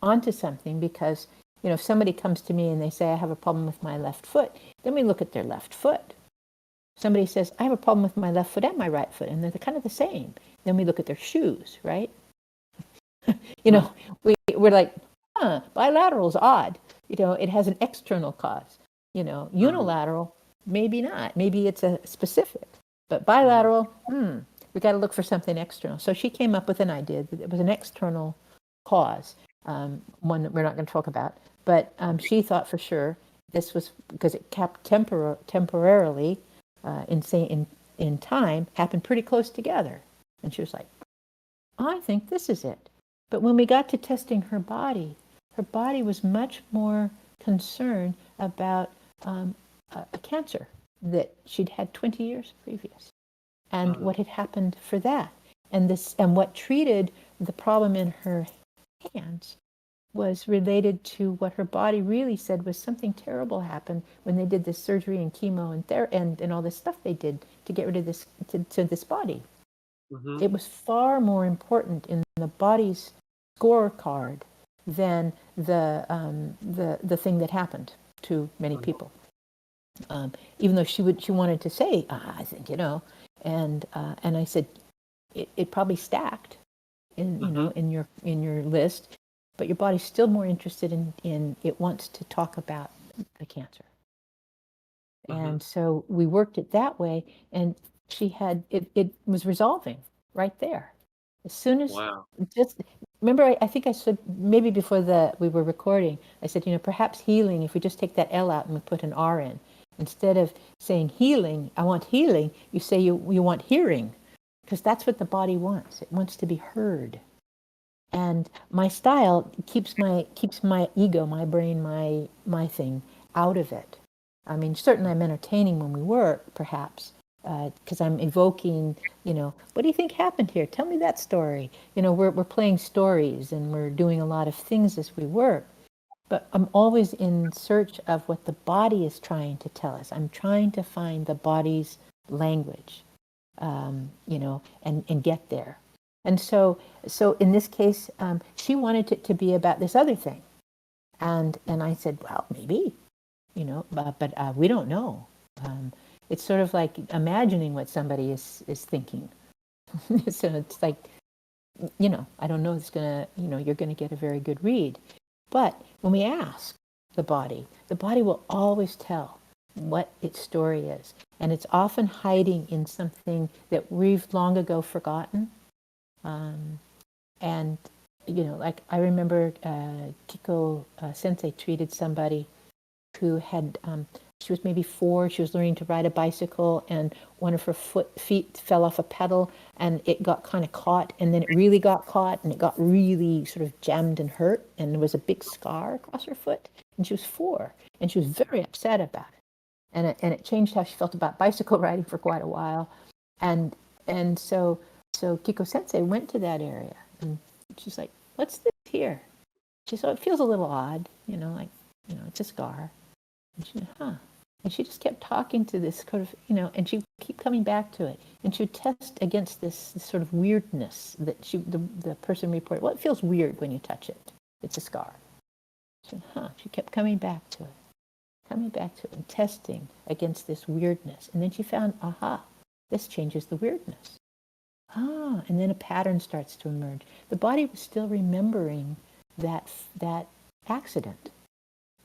onto something because if somebody comes to me and they say I have a problem with my left foot, then we look at their left foot. Somebody says I have a problem with my left foot and my right foot, and they're kind of the same. Then we look at their shoes, right? you mm, know, we're like, bilateral's odd. It has an external cause. mhm, Unilateral, maybe not. Maybe it's a specific. But mhm, bilateral, we got to look for something external. So she came up with an idea that it was an external cause, one that we're not going to talk about. But she thought for sure this was because it kept temporarily, in time, happened pretty close together. And she was like, I think this is it. But when we got to testing her body was much more concerned about a cancer that she'd had 20 years previous, and mm, what had happened for that, and what treated the problem in her hands was related to what her body really said was something terrible happened when they did this surgery and chemo and all this stuff they did to get rid of this to this body. mhm, It was far more important in the body's scorecard than the thing that happened to many mhm, people. Even though she wanted to say, I think and I said it probably stacked mhm, in your list, but your body's still more interested in it wants to talk about the cancer. mhm. And so we worked it that way, and she had it was resolving right there. As soon as Wow. just remember, I think I said maybe before we were recording, I said, perhaps healing, if we just take that L out and we put an R in, instead of saying healing, I want healing, you say you want hearing, because that's what the body wants. It wants to be heard. And my style keeps my ego, my brain, my thing out of it. I mean, certainly I'm entertaining when we work, perhaps, because I'm evoking, what do you think happened here? Tell me that story. We're playing stories and we're doing a lot of things as we work. But I'm always in search of what the body is trying to tell us. I'm trying to find the body's language, and get there. And so in this case, she wanted it to be about this other thing. And I said, well, maybe, but we don't know. It's sort of like imagining what somebody is thinking. So it's like, I don't know, it's going to, you're going to get a very good read. But when we ask the body will always tell what its story is. And it's often hiding in something that we've long ago forgotten. And, like I remember Kiko Sensei treated somebody who had, she was maybe 4, she was learning to ride a bicycle, and one of her feet fell off a pedal, and it got kind of caught, and then it really got caught, and it got really sort of jammed and hurt, and there was a big scar across her foot, and she was 4, and she was very upset about it. And it changed how she felt about bicycle riding for quite a while. And so Kiko Sensei went to that area, and she's like, what's this here? She said, it feels a little odd, it's a scar. And she said, huh. And she just kept talking to this sort of, and she would keep coming back to it. And she would test against this sort of weirdness that the person reported. Well, it feels weird when you touch it. It's a scar. She said, huh. She kept coming back to it and testing against this weirdness. And then she found, aha, this changes the weirdness. And then a pattern starts to emerge. The body was still remembering that accident,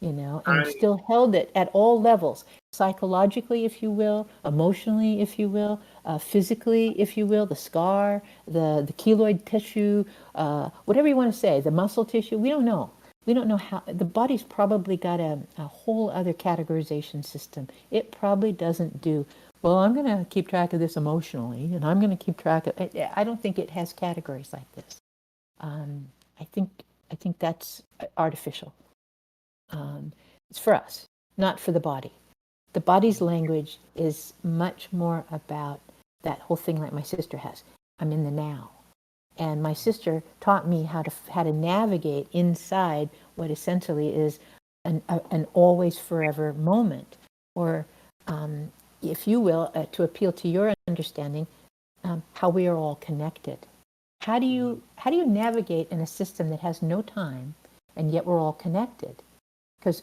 and still held it at all levels, psychologically, if you will, emotionally, if you will, physically, if you will, the scar, the keloid tissue, whatever you want to say, the muscle tissue. We don't know. We don't know how. The body's probably got a whole other categorization system. It probably doesn't do, well, I'm going to keep track of this emotionally, and I'm going to keep track of it. I don't think it has categories like this. I think that's artificial. It's for us, not for the body. The body's language is much more about that whole thing like my sister has. I'm in the now. And my sister taught me how to navigate inside what essentially is an always forever moment, or if you will, to appeal to your understanding, how we are all connected. How do you navigate in a system that has no time, and yet we're all connected? Because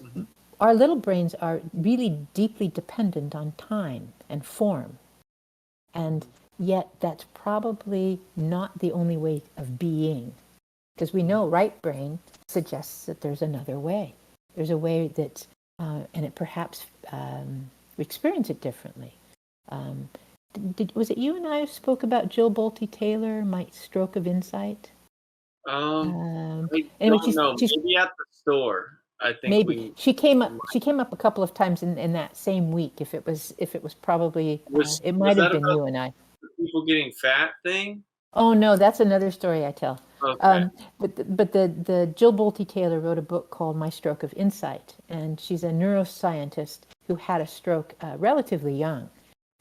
our little brains are really deeply dependent on time and form, and yet that's probably not the only way of being, because we know right brain suggests that there's another way. There's a way that's, and it perhaps we experience it differently. Was it you and I who spoke about Jill Bolte Taylor, My Stroke of Insight? I Anyway, don't know. Maybe at the store. I think maybe she came up a couple of times in that same week. If it was probably it might have been you and I. The people getting fat thing. Oh no, that's another story I tell. Okay. But the Jill Bolte Taylor wrote a book called My Stroke of Insight, and she's a neuroscientist who had a stroke relatively young,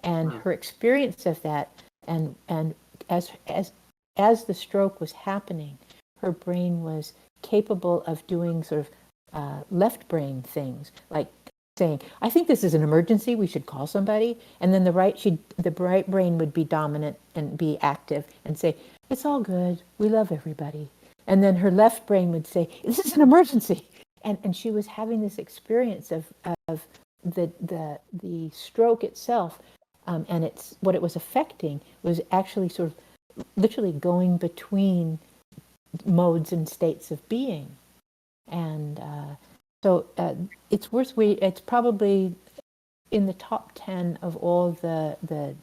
and her experience of that, and as the stroke was happening, her brain was capable of doing sort of left brain things, like saying, I think this is an emergency, we should call somebody. And then the right brain would be dominant and be active and say, it's all good, we love everybody. And then her left brain would say, this is an emergency. And she was having this experience of the stroke itself, and it's what it was affecting was actually sort of literally going between modes and states of being. And so it's probably in the top 10 of all the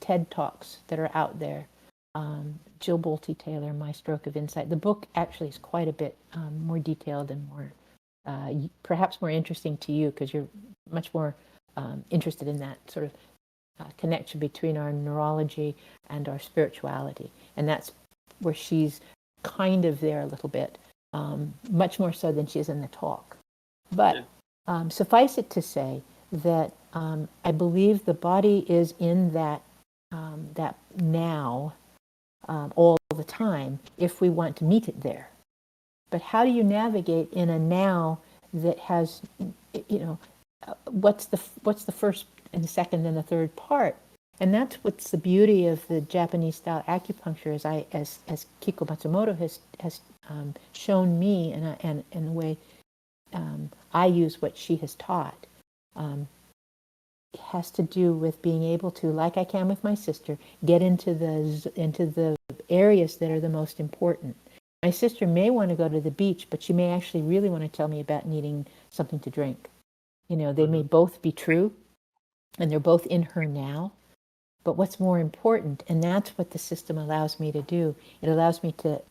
TED Talks that are out there. Jill Bolte Taylor, My Stroke of Insight. The book actually is quite a bit more detailed and more, perhaps more interesting to you, because you're much more interested in that sort of connection between our neurology and our spirituality. And that's where she's kind of there a little bit, much more so than she is in the talk. But suffice it to say that I believe the body is in that that now all the time if we want to meet it there. But how do you navigate in a now that has, what's the first and the second and the third part? And that's what's the beauty of the Japanese style acupuncture, as Kiko Matsumoto has shown me, and the way I use what she has taught. It has to do with being able to, like I can with my sister, get into the areas that are the most important. My sister may want to go to the beach, but she may actually really want to tell me about needing something to drink. They may both be true, and they're both in her now. But what's more important, and that's what the system allows me to do, it allows me to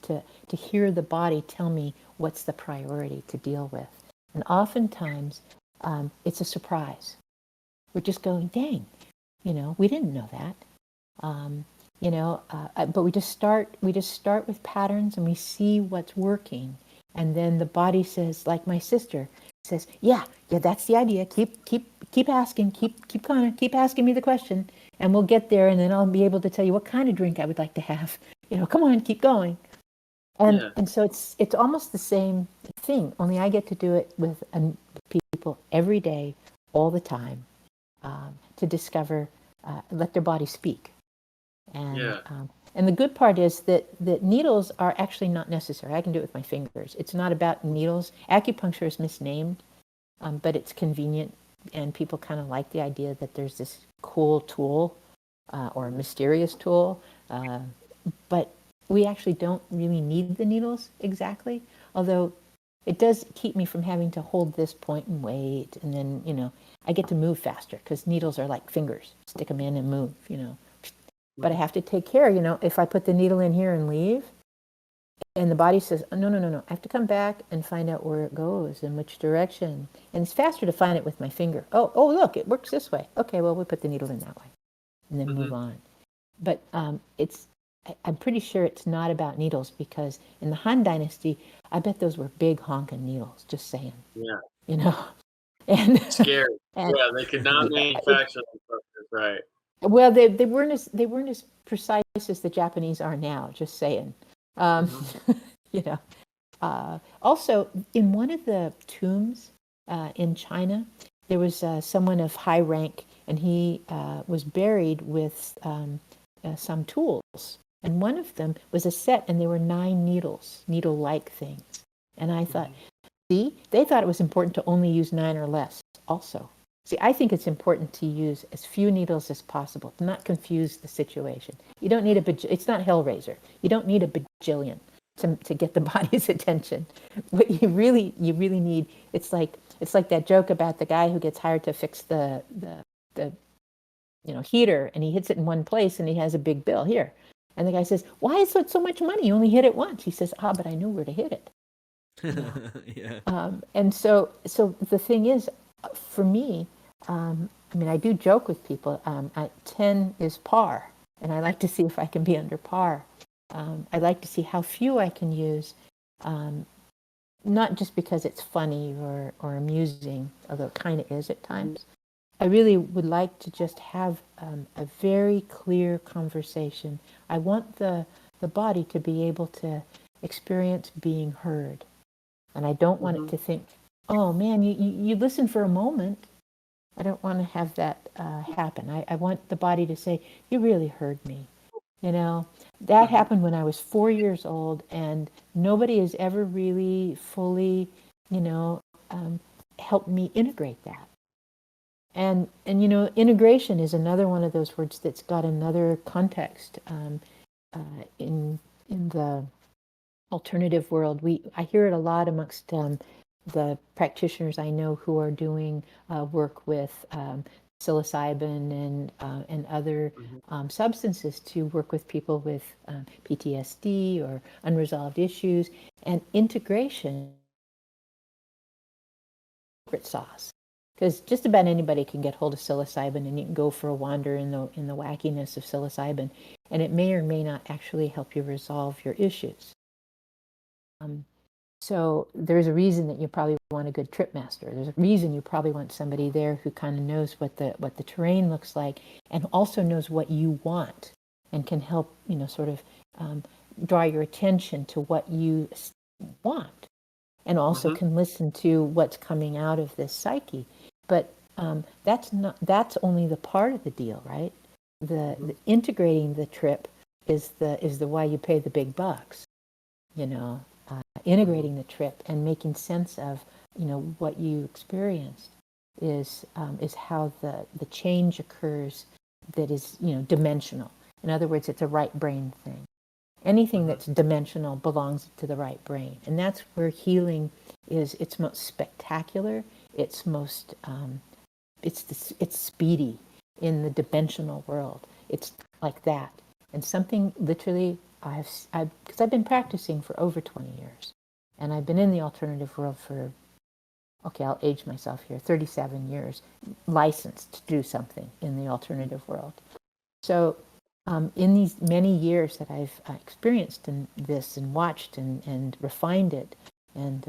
hear the body tell me what's the priority to deal with. And oftentimes, it's a surprise. We're just going, dang, we didn't know that. But we just start with patterns, and we see what's working. And then the body says, like my sister says, yeah, that's the idea. Keep asking, keep asking me the question, and we'll get there. And then I'll be able to tell you what kind of drink I would like to have. Come on, keep going. And so it's almost the same thing, only I get to do it with people every day, all the time, to discover, let their body speak. And the good part is that needles are actually not necessary. I can do it with my fingers. It's not about needles. Acupuncture is misnamed, but it's convenient, and people kind of like the idea that there's this cool tool or a mysterious tool. But we actually don't really need the needles exactly, although it does keep me from having to hold this point and wait, and then, I get to move faster because needles are like fingers. Stick them in and move, But I have to take care, if I put the needle in here and leave, and the body says, oh, no, I have to come back and find out where it goes, in which direction. And it's faster to find it with my finger. Oh, look, it works this way. Okay, well, we put the needle in that way, and then move on. But I'm pretty sure it's not about needles, because in the Han Dynasty, I bet those were big honking needles, just saying. Yeah. And scary. They could not manufacture them, right? Well, they weren't as precise as the Japanese are now. Just saying. Also, in one of the tombs in China, there was someone of high rank, and he was buried with some tools, and one of them was a set, and there were 9 needles, needle-like things. And I thought, see, they thought it was important to only use 9 or less. Also. See, I think it's important to use as few needles as possible, to not confuse the situation. You don't need it's not Hellraiser. You don't need a bajillion to get the body's attention. What you really need, it's like that joke about the guy who gets hired to fix the heater, and he hits it in one place and he has a big bill here. And the guy says, why is it so much money? You only hit it once. He says, but I know where to hit it. Yeah. And so the thing is, for me, I do joke with people. 10 is par, and I like to see if I can be under par. I like to see how few I can use, not just because it's funny or amusing, although it kind of is at times. I really would like to just have a very clear conversation. I want the body to be able to experience being heard. And I don't want it to think, oh man, you listen for a moment. I don't want to have that happen. I want the body to say, you really heard me. That happened when I was 4 years old, and nobody has ever really fully, helped me integrate that. And integration is another one of those words that's got another context in the alternative world. I hear it a lot amongst the practitioners I know who are doing work with psilocybin and other substances to work with people with PTSD or unresolved issues, and integration secret sauce. Because just about anybody can get hold of psilocybin, and you can go for a wander in the wackiness of psilocybin, and it may or may not actually help you resolve your issues. So there's a reason that you probably want a good trip master. There's a reason you probably want somebody there who kind of knows what the terrain looks like, and also knows what you want, and can help, sort of draw your attention to what you want, and also can listen to what's coming out of this psyche. But that's only the part of the deal, right? The integrating the trip is the why you pay the big bucks. Integrating the trip and making sense of what you experienced is how the change occurs, that is dimensional. In other words, it's a right brain thing. Anything that's dimensional belongs to the right brain, and that's where healing is its most spectacular. It's most it's speedy in the dimensional world. It's like that, and something literally because I've been practicing for over 20 years, and I've been in the alternative world for, okay, I'll age myself here, 37 years, licensed to do something in the alternative world. So in these many years that I've experienced in this and watched and refined it and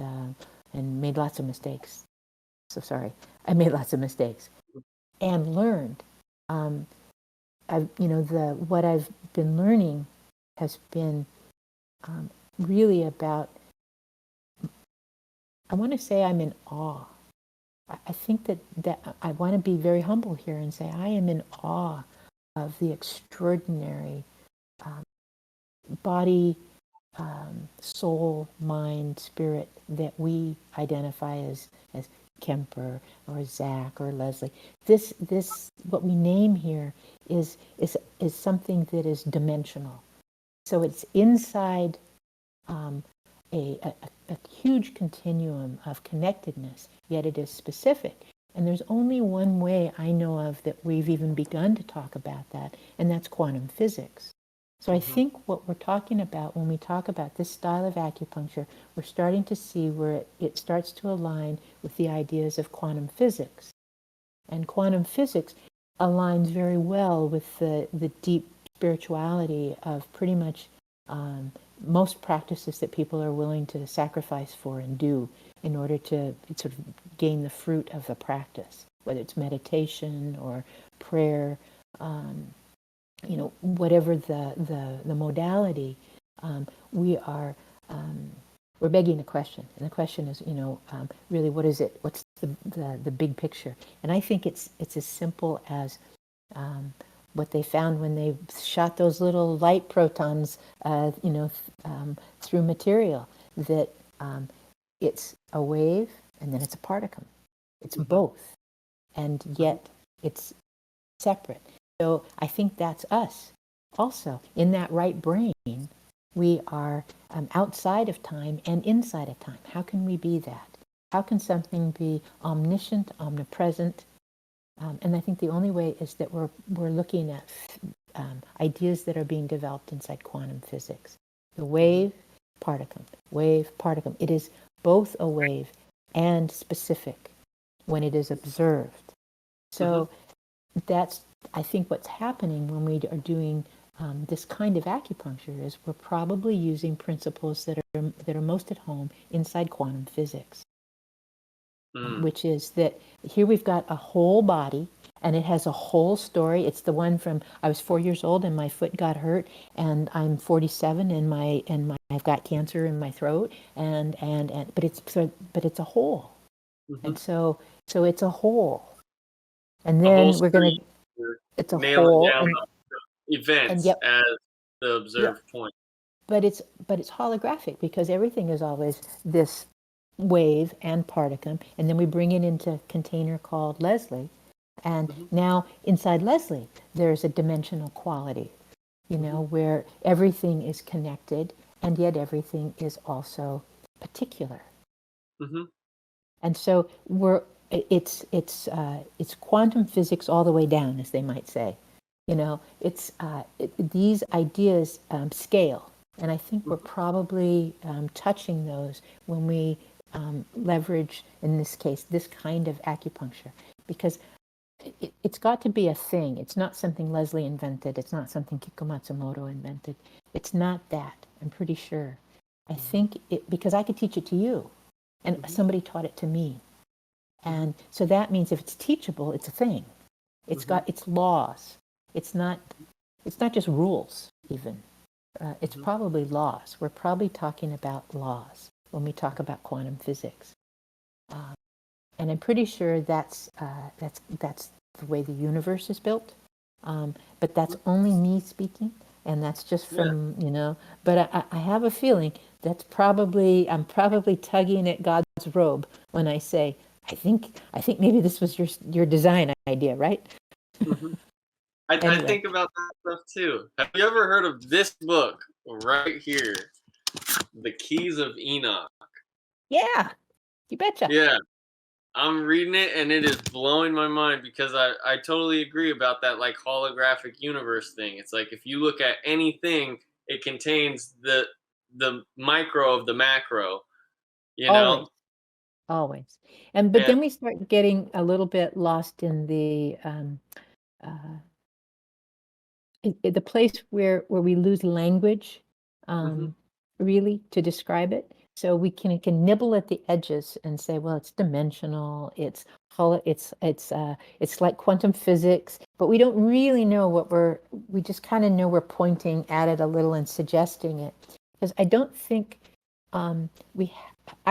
made lots of mistakes. So sorry, I made lots of mistakes and learned. What I've been learning has been really about, I want to say I'm in awe. I think that I want to be very humble here and say I am in awe of the extraordinary body, soul, mind, spirit that we identify as Kemper or Zach or Lesley. This what we name here is something that is dimensional. So it's inside a huge continuum of connectedness, yet it is specific. And there's only one way I know of that we've even begun to talk about that, and that's quantum physics. So I think what we're talking about when we talk about this style of acupuncture, we're starting to see where it starts to align with the ideas of quantum physics. And quantum physics aligns very well with the deep spirituality of pretty much most practices that people are willing to sacrifice for and do in order to sort of gain the fruit of the practice, whether it's meditation or prayer, whatever the modality. We're begging a question, and the question is, really, what is it? What's the big picture? And I think it's as simple as what they found when they shot those little light protons, through material, that it's a wave and then it's a particle. It's both, and yet it's separate. So I think that's us. Also, in that right brain, we are outside of time and inside of time. How can we be that? How can something be omniscient, omnipresent? And I think the only way is that we're looking at ideas that are being developed inside quantum physics. The wave, particle, wave, particle. It is both a wave and specific when it is observed. So that's, I think, what's happening when we are doing this kind of acupuncture is we're probably using principles that are most at home inside quantum physics. Which is that here we've got a whole body, and it has a whole story. It's the one from I was 4 years old and my foot got hurt, and I'm 47 and I've got cancer in my throat, but it's a whole, and so it's a whole, and then we're going to it's a whole down events and yep, as the observed point. But it's holographic because everything is always this wave and particle, and then we bring it into a container called Lesley, and now inside Lesley there's a dimensional quality, where everything is connected and yet everything is also particular. And so it's quantum physics all the way down, as they might say. These ideas scale, and I think we're probably touching those when we leverage, in this case, this kind of acupuncture, because it's got to be a thing. It's not something Lesley invented. It's not something Kiko Matsumoto invented. It's not that, I'm pretty sure. I think it, because I could teach it to you, and somebody taught it to me. And so that means if it's teachable, it's a thing. It's got its laws. It's not just rules even. It's probably laws. We're probably talking about laws when we talk about quantum physics. And I'm pretty sure that's the way the universe is built. But that's only me speaking, and that's just from, but I have a feeling that's probably, I'm probably tugging at God's robe when I say, I think maybe this was your design idea, right? I Anyway. think about that stuff too. Have you ever heard of this book right here, The Keys of Enoch? Yeah, you betcha. Yeah, I'm reading it and it is blowing my mind because I totally agree about that like holographic universe thing. It's like if you look at anything, it contains the micro of the macro, you know? Always. But then we start getting a little bit lost in the the place where we lose language, really, to describe it. So we can nibble at the edges and say, well, it's dimensional, it's like quantum physics, but we don't really know we just kind of know we're pointing at it a little and suggesting it. Because I don't think I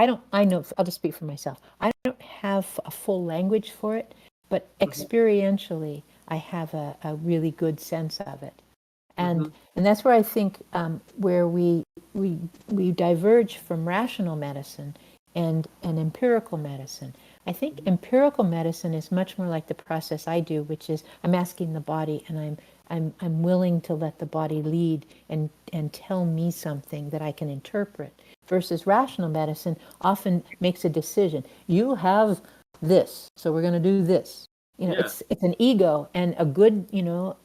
know, I'll just speak for myself. I don't have a full language for it, but experientially, I have a really good sense of it. And that's where I think where we diverge from rational medicine and empirical medicine. I think empirical medicine is much more like the process I do, which is I'm asking the body, and I'm willing to let the body lead and tell me something that I can interpret. Versus rational medicine often makes a decision. You have this, so we're going to do this. It's an ego, and a good, even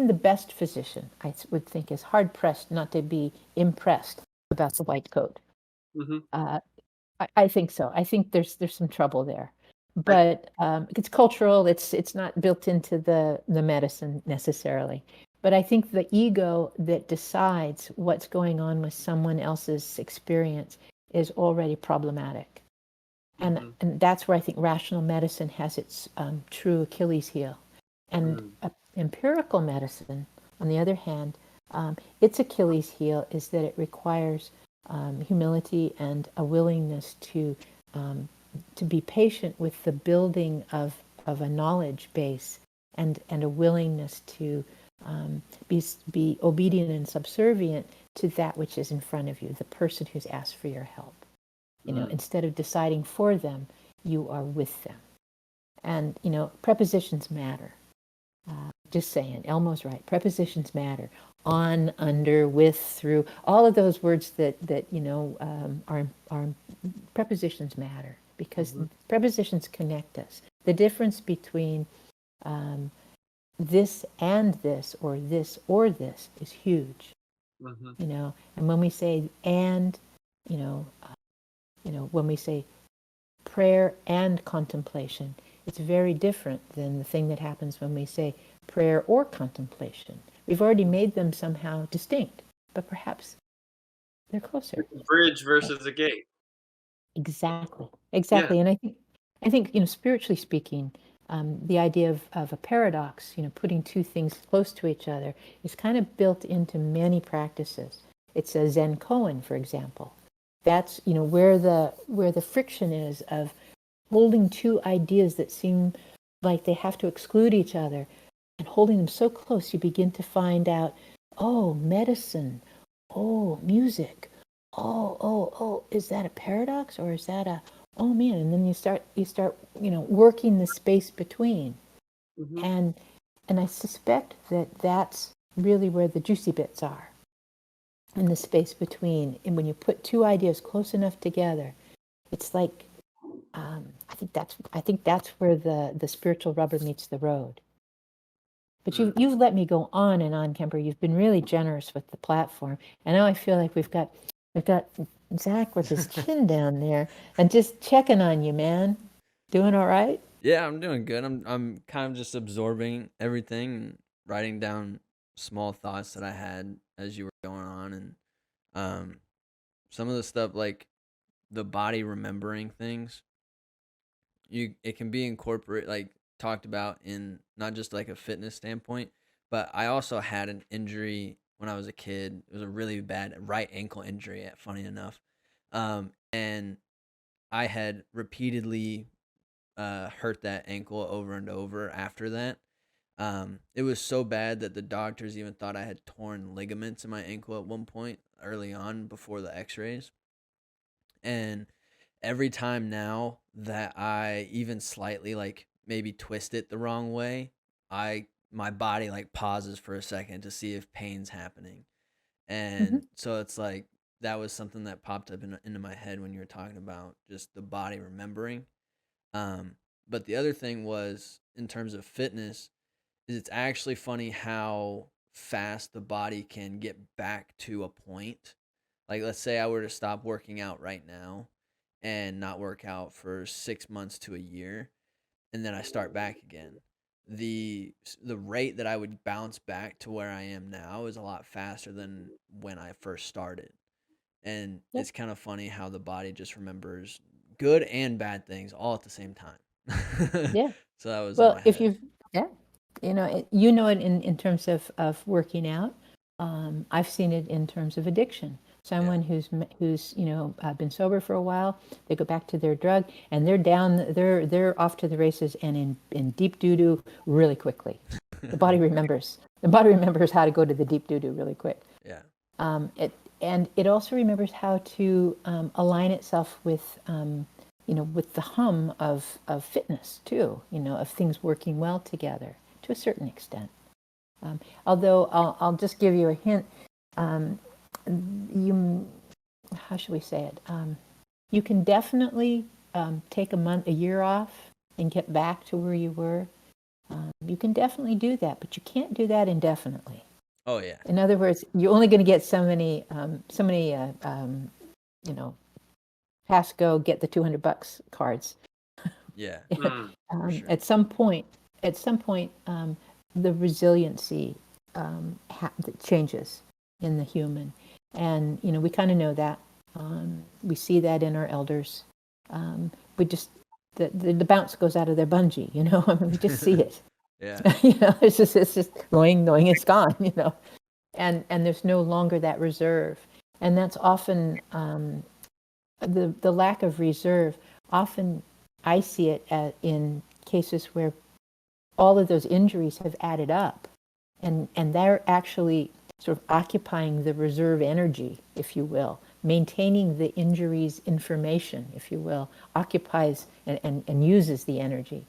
the best physician, I would think, is hard pressed not to be impressed about the white coat. I think so. I think there's some trouble there, but it's cultural. It's not built into the medicine necessarily. But I think the ego that decides what's going on with someone else's experience is already problematic. And that's where I think rational medicine has its true Achilles heel. And empirical medicine, on the other hand, its Achilles heel is that it requires humility and a willingness to be patient with the building of a knowledge base, and a willingness to be obedient and subservient to that which is in front of you, the person who's asked for your help. Instead of deciding for them, you are with them. And, prepositions matter. Just saying, Elmo's right. Prepositions matter. On, under, with, through, all of those words that are prepositions matter, because prepositions connect us. The difference between this and this, or this or this, is huge. And when we say and, when we say prayer and contemplation, it's very different than the thing that happens when we say prayer or contemplation. We've already made them somehow distinct, but perhaps they're closer. It's a bridge versus a gate. Exactly. And I think spiritually speaking, the idea of a paradox, putting two things close to each other, is kind of built into many practices. It's a Zen koan, for example. That's where the friction is of holding two ideas that seem like they have to exclude each other, and holding them so close, you begin to find out, oh, medicine, oh, music, oh, is that a paradox, or is that oh man? And then you start working the space between, and I suspect that that's really where the juicy bits are, in the space between. And when you put two ideas close enough together, it's like I think that's where the spiritual rubber meets the road. But you've let me go on and on, Kemper. You've been really generous with the platform, and now I feel like we've got Zach with his chin down there and just checking on you, man. Doing all right? Yeah, I'm doing good. I'm kind of just absorbing everything and writing down small thoughts that I had as you were going on, and Some of the stuff like the body remembering things, it can be incorporate like talked about in not just like a fitness standpoint, but I also had an injury when I was a kid. It was a really bad right ankle injury, funny enough. And I had repeatedly hurt that ankle over and over after that. It was so bad that the doctors even thought I had torn ligaments in my ankle at one point early on before the x-rays. And every time now that I even slightly like maybe twist it the wrong way, my body like pauses for a second to see if pain's happening. Mm-hmm. And so it's like that was something that popped up into my head when you were talking about just the body remembering. Um, but the other thing was in terms of fitness is it's actually funny how fast the body can get back to a point. Like let's say I were to stop working out right now and not work out for 6 months to a year, and then I start back again. The rate that I would bounce back to where I am now is a lot faster than when I first started. And Yep. it's kind of funny how the body just remembers good and bad things all at the same time. Yeah. So that was in Well, my if head. you've, yeah, you know it in terms of working out. I've seen it in terms of addiction. Yeah. Someone who's been sober for a while, they go back to their drug and they're down, they're off to the races and in deep doo doo really quickly. The body remembers. The body remembers how to go to the deep doo doo really quick. Yeah. It also remembers how to align itself with with the hum of fitness too, of things working well together to a certain extent. Although I'll just give you a hint. You, how should we say it? You can definitely take a year off and get back to where you were. You can definitely do that, but you can't do that indefinitely. Oh yeah. In other words, you're only going to get so many, pass go get the $200 cards. Yeah. Mm. Sure. At some point, the resiliency changes in the human, and we kind of know that. We see that in our elders. We just the bounce goes out of their bungee. I mean, we just see it. Yeah. It's just going, it's gone. And there's no longer that reserve, and that's often the lack of reserve. Often, I see it in cases where all of those injuries have added up, and they're actually sort of occupying the reserve energy, if you will, maintaining the injury's information, if you will, occupies and uses the energy.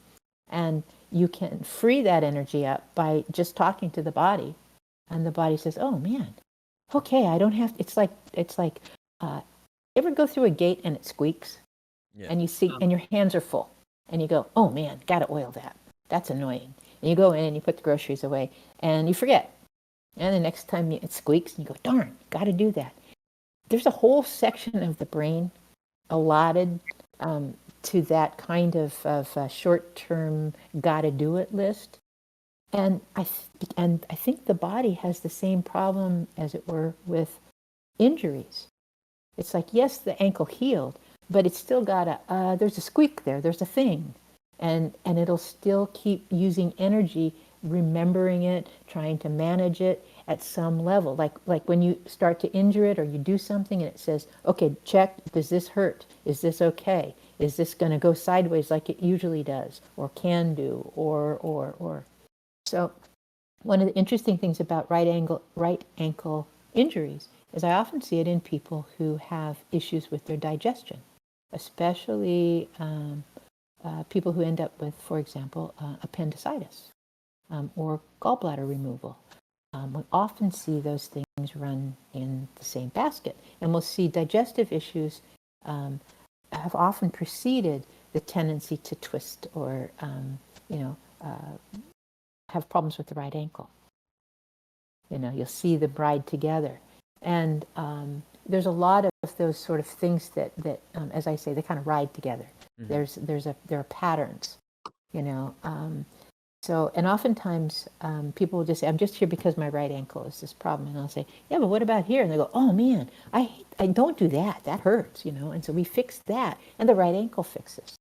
And you can free that energy up by just talking to the body, and the body says, "Oh man, okay, I don't have." It's like, ever go through a gate and it squeaks, Yeah. and you see, and your hands are full, and you go, "Oh man, gotta oil that. That's annoying." And you go in and you put the groceries away, and you forget. And the next time it squeaks, and you go, "Darn, gotta do that." There's a whole section of the brain allotted to that kind of short-term gotta-do-it list. And I think the body has the same problem, as it were, with injuries. It's like, yes, the ankle healed, but it's still got there's a squeak there, there's a thing. And it'll still keep using energy, remembering it, trying to manage it at some level. Like when you start to injure it or you do something and it says, okay, check, does this hurt? Is this okay? Is this going to go sideways like it usually does or can do or. So one of the interesting things about right ankle injuries is I often see it in people who have issues with their digestion, especially people who end up with, for example, appendicitis or gallbladder removal. We often see those things run in the same basket, and we'll see digestive issues have often preceded the tendency to twist or have problems with the right ankle. You'll see them ride together, and there's a lot of those sort of things that as I say, they kind of ride together. Mm-hmm. There are patterns, So, and oftentimes people will just say, I'm just here because my right ankle is this problem. And I'll say, yeah, but what about here? And they go, oh man, I don't do that. That hurts, And so we fix that and the right ankle fixes,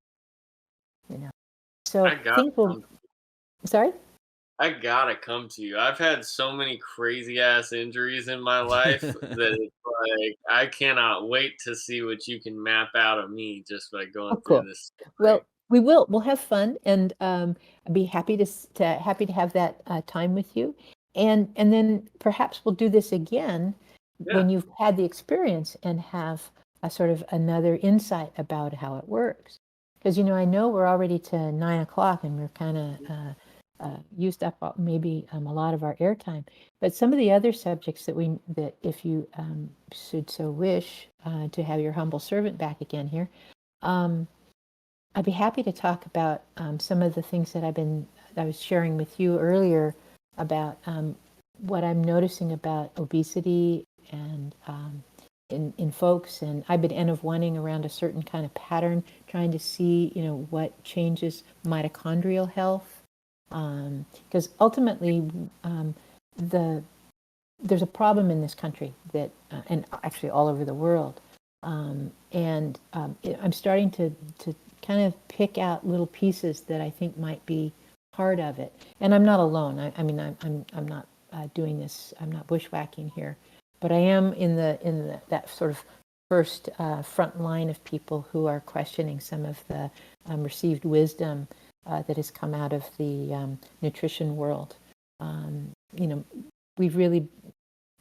So I got things will, sorry? I gotta come to you. I've had so many crazy ass injuries in my life that it's like I cannot wait to see what you can map out of me just by Oh, going through cool. this story. Well, we will. We'll have fun, and I'd be happy to have that time with you, and then perhaps we'll do this again Yeah. when you've had the experience and have a sort of another insight about how it works. Because I know we're already to 9 o'clock, and we're kind of used up maybe a lot of our airtime. But some of the other subjects that if you should so wish to have your humble servant back again here. I'd be happy to talk about some of the things that I was sharing with you earlier about what I'm noticing about obesity and in folks. And I've been N of oneing around a certain kind of pattern, trying to see, what changes mitochondrial health. Because ultimately, there's a problem in this country that, and actually all over the world. I'm starting to kind of pick out little pieces that I think might be part of it. And I'm not alone. I mean, I'm not doing this. I'm not bushwhacking here, but I am in that sort of first front line of people who are questioning some of the received wisdom that has come out of the nutrition world. We've really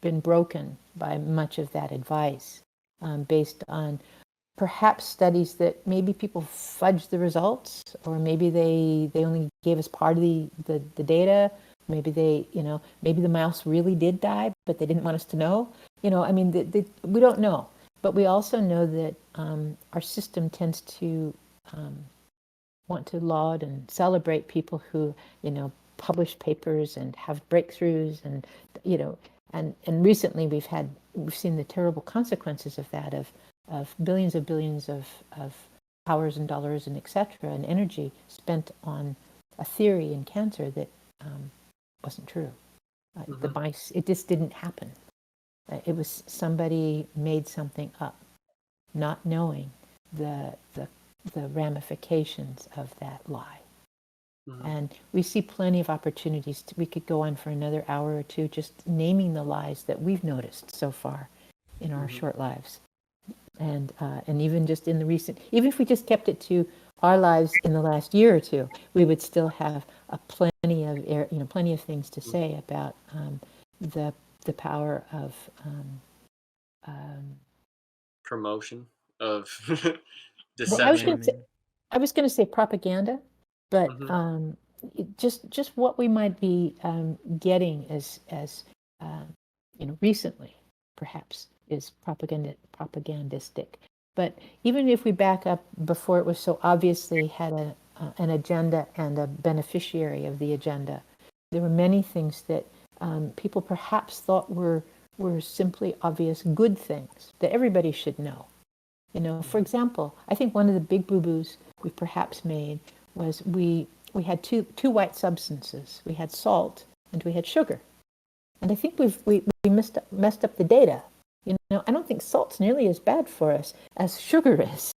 been broken by much of that advice based on perhaps studies that maybe people fudged the results, or maybe they only gave us part of the data. Maybe maybe the mouse really did die, but they didn't want us to know. I mean, we don't know. But we also know that our system tends to want to laud and celebrate people who, publish papers and have breakthroughs, and and recently we've seen the terrible consequences of that, of billions of hours and dollars and etc. and energy spent on a theory in cancer that wasn't true. The mice, it just didn't happen. It was somebody made something up, not knowing the ramifications of that lie. And we see plenty of opportunities. We could go on for another hour or two just naming the lies that we've noticed so far in our short lives. And even just in the recent, even if we just kept it to our lives in the last year or two, we would still have plenty of things to say about the power of Promotion of well, deception. I was going to say propaganda, but just what we might be getting as recently, perhaps, is propagandistic. But even if we back up before it was so obviously had an agenda and a beneficiary of the agenda, there were many things that people perhaps thought were simply obvious good things that everybody should know. For example, I think one of the big boo-boos we perhaps made was we had two white substances. We had salt and we had sugar. And I think we messed up the data. I don't think salt's nearly as bad for us as sugar is.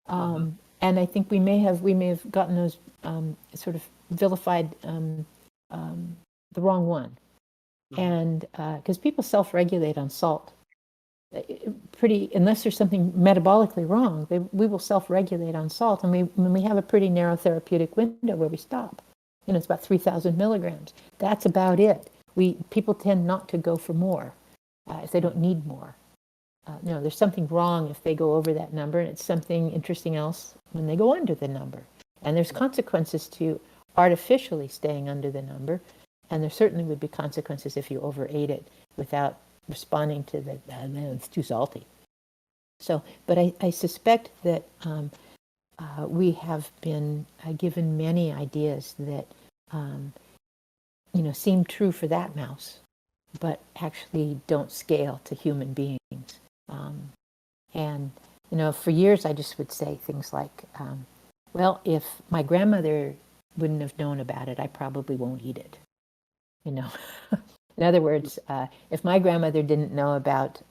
And I think we may have gotten those sort of vilified the wrong one. And because people self-regulate on salt, unless there's something metabolically wrong, we will self-regulate on salt, and we have a pretty narrow therapeutic window where we stop. It's about 3,000 milligrams. That's about it. People tend not to go for more if they don't need more. There's something wrong if they go over that number, and it's something interesting else when they go under the number. And there's consequences to artificially staying under the number, and there certainly would be consequences if you overate it without responding to it's too salty. So, but I suspect that we have been given many ideas that seem true for that mouse, but actually don't scale to human beings. And for years I just would say things like, well, if my grandmother wouldn't have known about it, I probably won't eat it. In other words, if my grandmother didn't know about,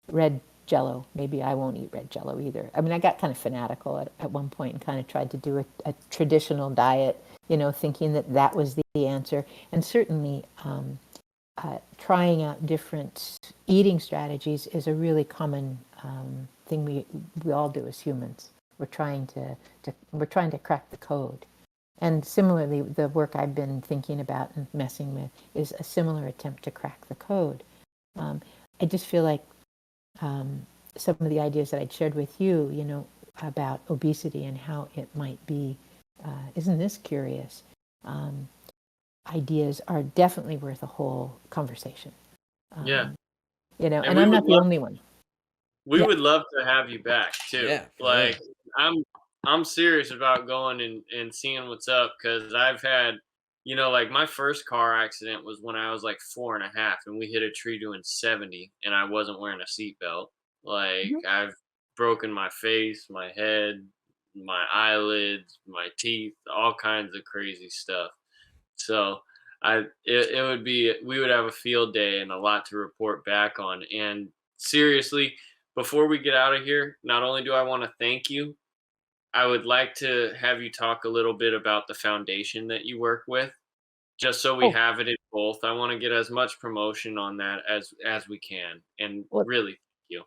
red Jello, maybe I won't eat red Jello either. I mean, I got kind of fanatical at one point and kind of tried to do a traditional diet, thinking that was the answer. And certainly, trying out different eating strategies is a really common thing we all do as humans. We're trying to crack the code. And similarly, the work I've been thinking about and messing with is a similar attempt to crack the code. I just feel like some of the ideas that I'd shared with you, about obesity and how it might be, isn't this curious? Ideas are definitely worth a whole conversation. Yeah. And we I'm would not the only one. We Yeah. would love to have you back too. Yeah, for Like real. I'm serious about going and seeing what's up, because I've had, like my first car accident was when I was like 4.5, and we hit a tree doing 70, and I wasn't wearing a seatbelt. Like Mhm. I've broken my face, my head, my eyelids, my teeth, all kinds of crazy stuff. So it would be, we would have a field day and a lot to report back on. And seriously, before we get out of here, not only do I want to thank you, I would like to have you talk a little bit about the foundation that you work with, just so we Oh, have it in both. I want to get as much promotion on that as we can. And well, really thank you.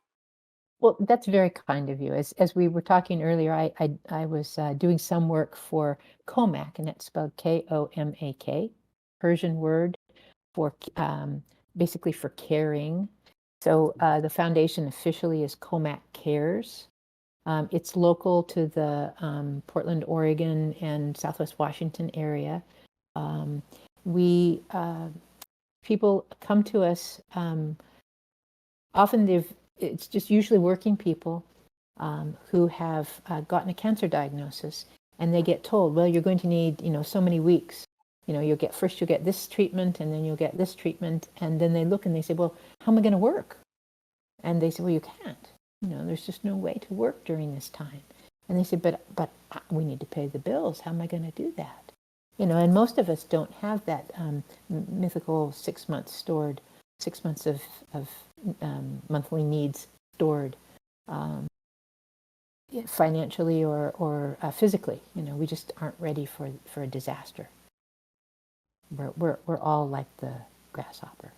well, that's very kind of you. As we were talking earlier, I was doing some work for Comac, and that's spelled Komak, Persian word for basically for caring. So the foundation officially is Comac Cares. It's local to the Portland, Oregon, and Southwest Washington area. Um, we People come to us. Often it's just usually working people who have gotten a cancer diagnosis, and they get told, well, you're going to need, so many weeks. You'll get this treatment, and then you'll get this treatment, and then they look and they say, well, how am I going to work? And they say, well, you can't. There's just no way to work during this time. And they say, but we need to pay the bills. How am I going to do that? And most of us don't have that mythical 6 months stored, 6 months of monthly needs stored financially or physically. We just aren't ready for a disaster. We're all like the grasshopper.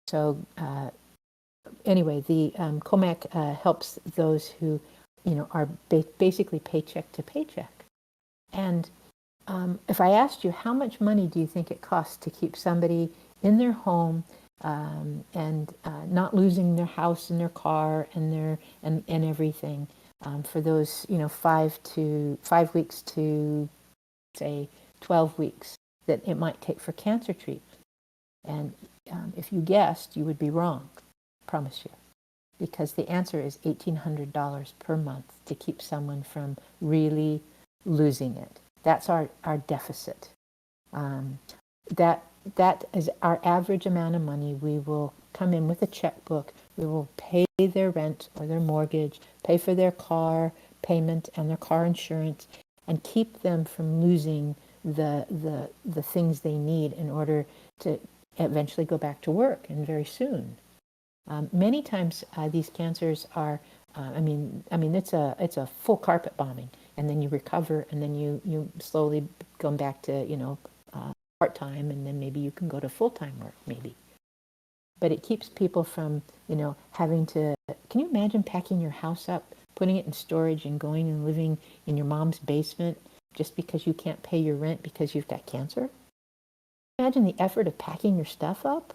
So anyway, the Comac helps those who, are basically paycheck to paycheck. And if I asked you, how much money do you think it costs to keep somebody in their home and not losing their house and their car and everything for those 5 weeks to say 12 weeks that it might take for cancer treatment? And if you guessed, you would be wrong. I promise you. Because the answer is $1,800 per month to keep someone from really losing it. That's our deficit. That is our average amount of money. We will come in with a checkbook. We will pay their rent or their mortgage, pay for their car payment and their car insurance, and keep them from losing the things they need in order to eventually go back to work, and very soon. Many times these cancers are, it's a full carpet bombing, and then you recover, and then you slowly go back to part-time, and then maybe you can go to full-time work, maybe. But it keeps people from having to. Can you imagine packing your house up, putting it in storage, and going and living in your mom's basement just because you can't pay your rent because you've got cancer? Imagine the effort of packing your stuff up.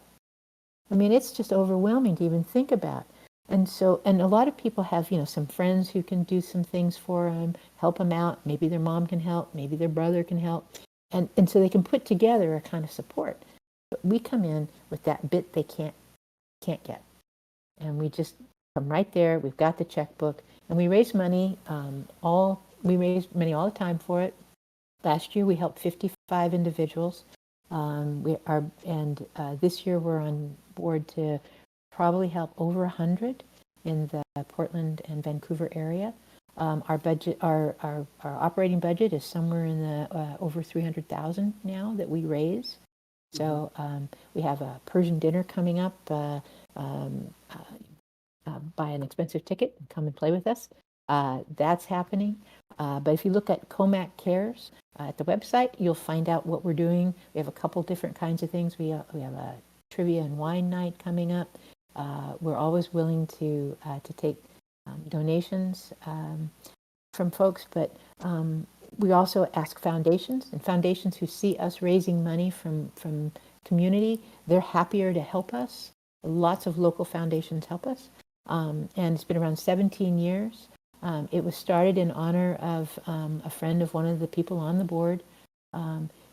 It's just overwhelming to even think about. And a lot of people have, some friends who can do some things for them, help them out. Maybe their mom can help, maybe their brother can help. And so they can put together a kind of support. But we come in with that bit they can't get. And we just come right there. We've got the checkbook, and we raise money. We raise money all the time for it. Last year we helped 55 individuals. This year we're on board to probably help over 100 in the Portland and Vancouver area. Our budget, our operating budget is somewhere in the over 300,000 now that we raise. So we have a Persian dinner coming up. Buy an expensive ticket and come and play with us. That's happening. But if you look at Comac Cares at the website, you'll find out what we're doing. We have a couple different kinds of things. We have a trivia and wine night coming up. We're always willing to take donations from folks, but we also ask foundations, and foundations who see us raising money from community, they're happier to help us. Lots of local foundations help us. And it's been around 17 years. It was started in honor of a friend of one of the people on the board.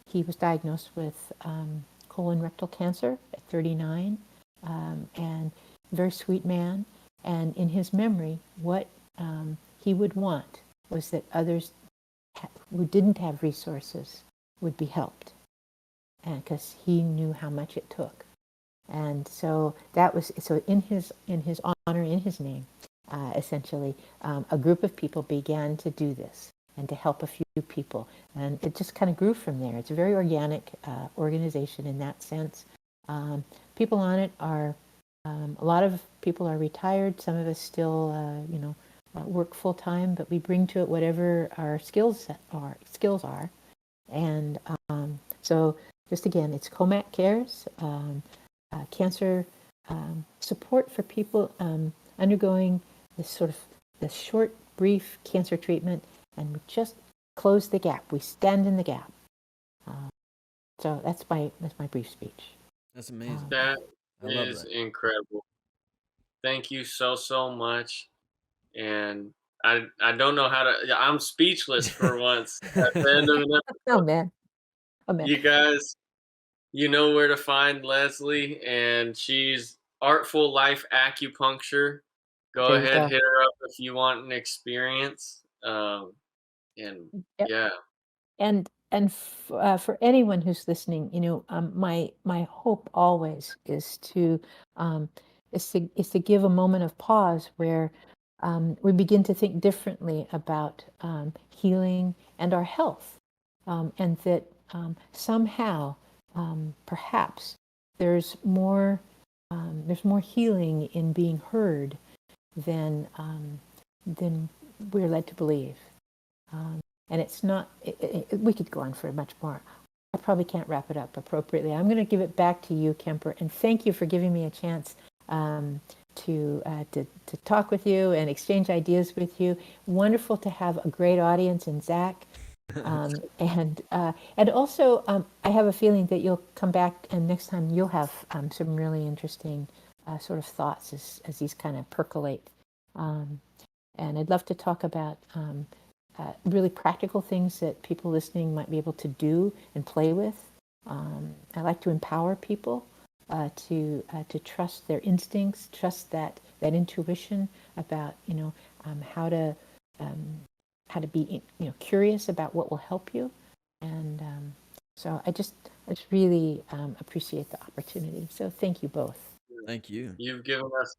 He was diagnosed with colon rectal cancer at 39, and very sweet man. And in his memory, what he would want was that others who didn't have resources would be helped, and because he knew how much it took. And so that was, so in his honor, in his name, essentially, a group of people began to do this and to help a few people. And it just kind of grew from there. It's a very organic organization in that sense. People on it are, a lot of people are retired. Some of us still, work full time, but we bring to it whatever our skills are. And so just again, it's Comac Cares. Cancer support for people undergoing this sort of the short, brief cancer treatment, and we just close the gap. We stand in the gap. So that's my brief speech. That's amazing. That I love is that. incredible. Thank you so much. And I don't know how to. I'm speechless for once. At the end of an episode, Oh man, oh man. you guys, you know where to find Lesley, and she's Artful Life Acupuncture. Go There you ahead, go. hit her up if you want an experience. And Yep. yeah, And for anyone who's listening, my hope always is to give a moment of pause where we begin to think differently about healing and our health, and that somehow, perhaps, there's more healing in being heard than we're led to believe. And it's not, we could go on for much more. I probably can't wrap it up appropriately. I'm going to give it back to you, Kemper, and thank you for giving me a chance to talk with you and exchange ideas with you. Wonderful to have a great audience in Zach. And also, I have a feeling that you'll come back, and next time you'll have some really interesting sort of thoughts as these kind of percolate. And I'd love to talk about really practical things that people listening might be able to do and play with. I like to empower people to trust their instincts, trust that intuition about how to be curious about what will help you. And so I just really appreciate the opportunity. So thank you both. Thank you. you've given us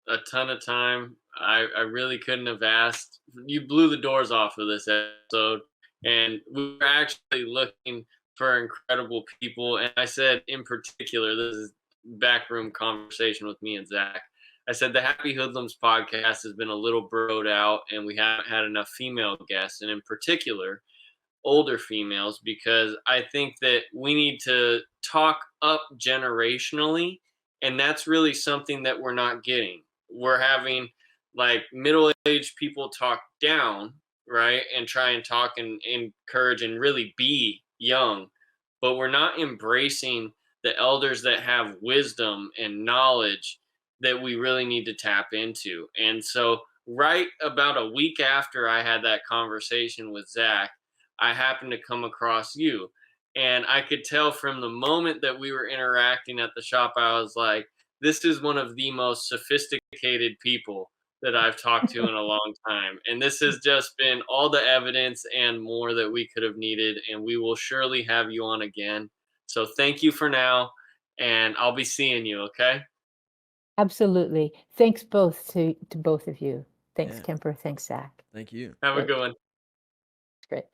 a ton of time. I really couldn't have asked. You blew the doors off of this episode, and we were actually looking for incredible people. And I said, in particular, this is backroom conversation with me and Zach. I said the Happy Hoodlums podcast has been a little burrowed out, and we haven't had enough female guests, and in particular, older females, because I think that we need to talk up generationally, and that's really something that we're not getting. We're having like middle-aged people talk down, right, and try and talk and encourage and really be young, but we're not embracing the elders that have wisdom and knowledge that we really need to tap into. And so right about a week after I had that conversation with Zach, I happened to come across you. And I could tell from the moment that we were interacting at the shop, I was like, this is one of the most sophisticated people that I've talked to in a long time. And this has just been all the evidence and more that we could have needed. And we will surely have you on again. So thank you for now. And I'll be seeing you, okay? Absolutely. Thanks both to both of you. Thanks, Yeah. Kemper. Thanks, Zach. Thank you. Have a Great. good one. Great.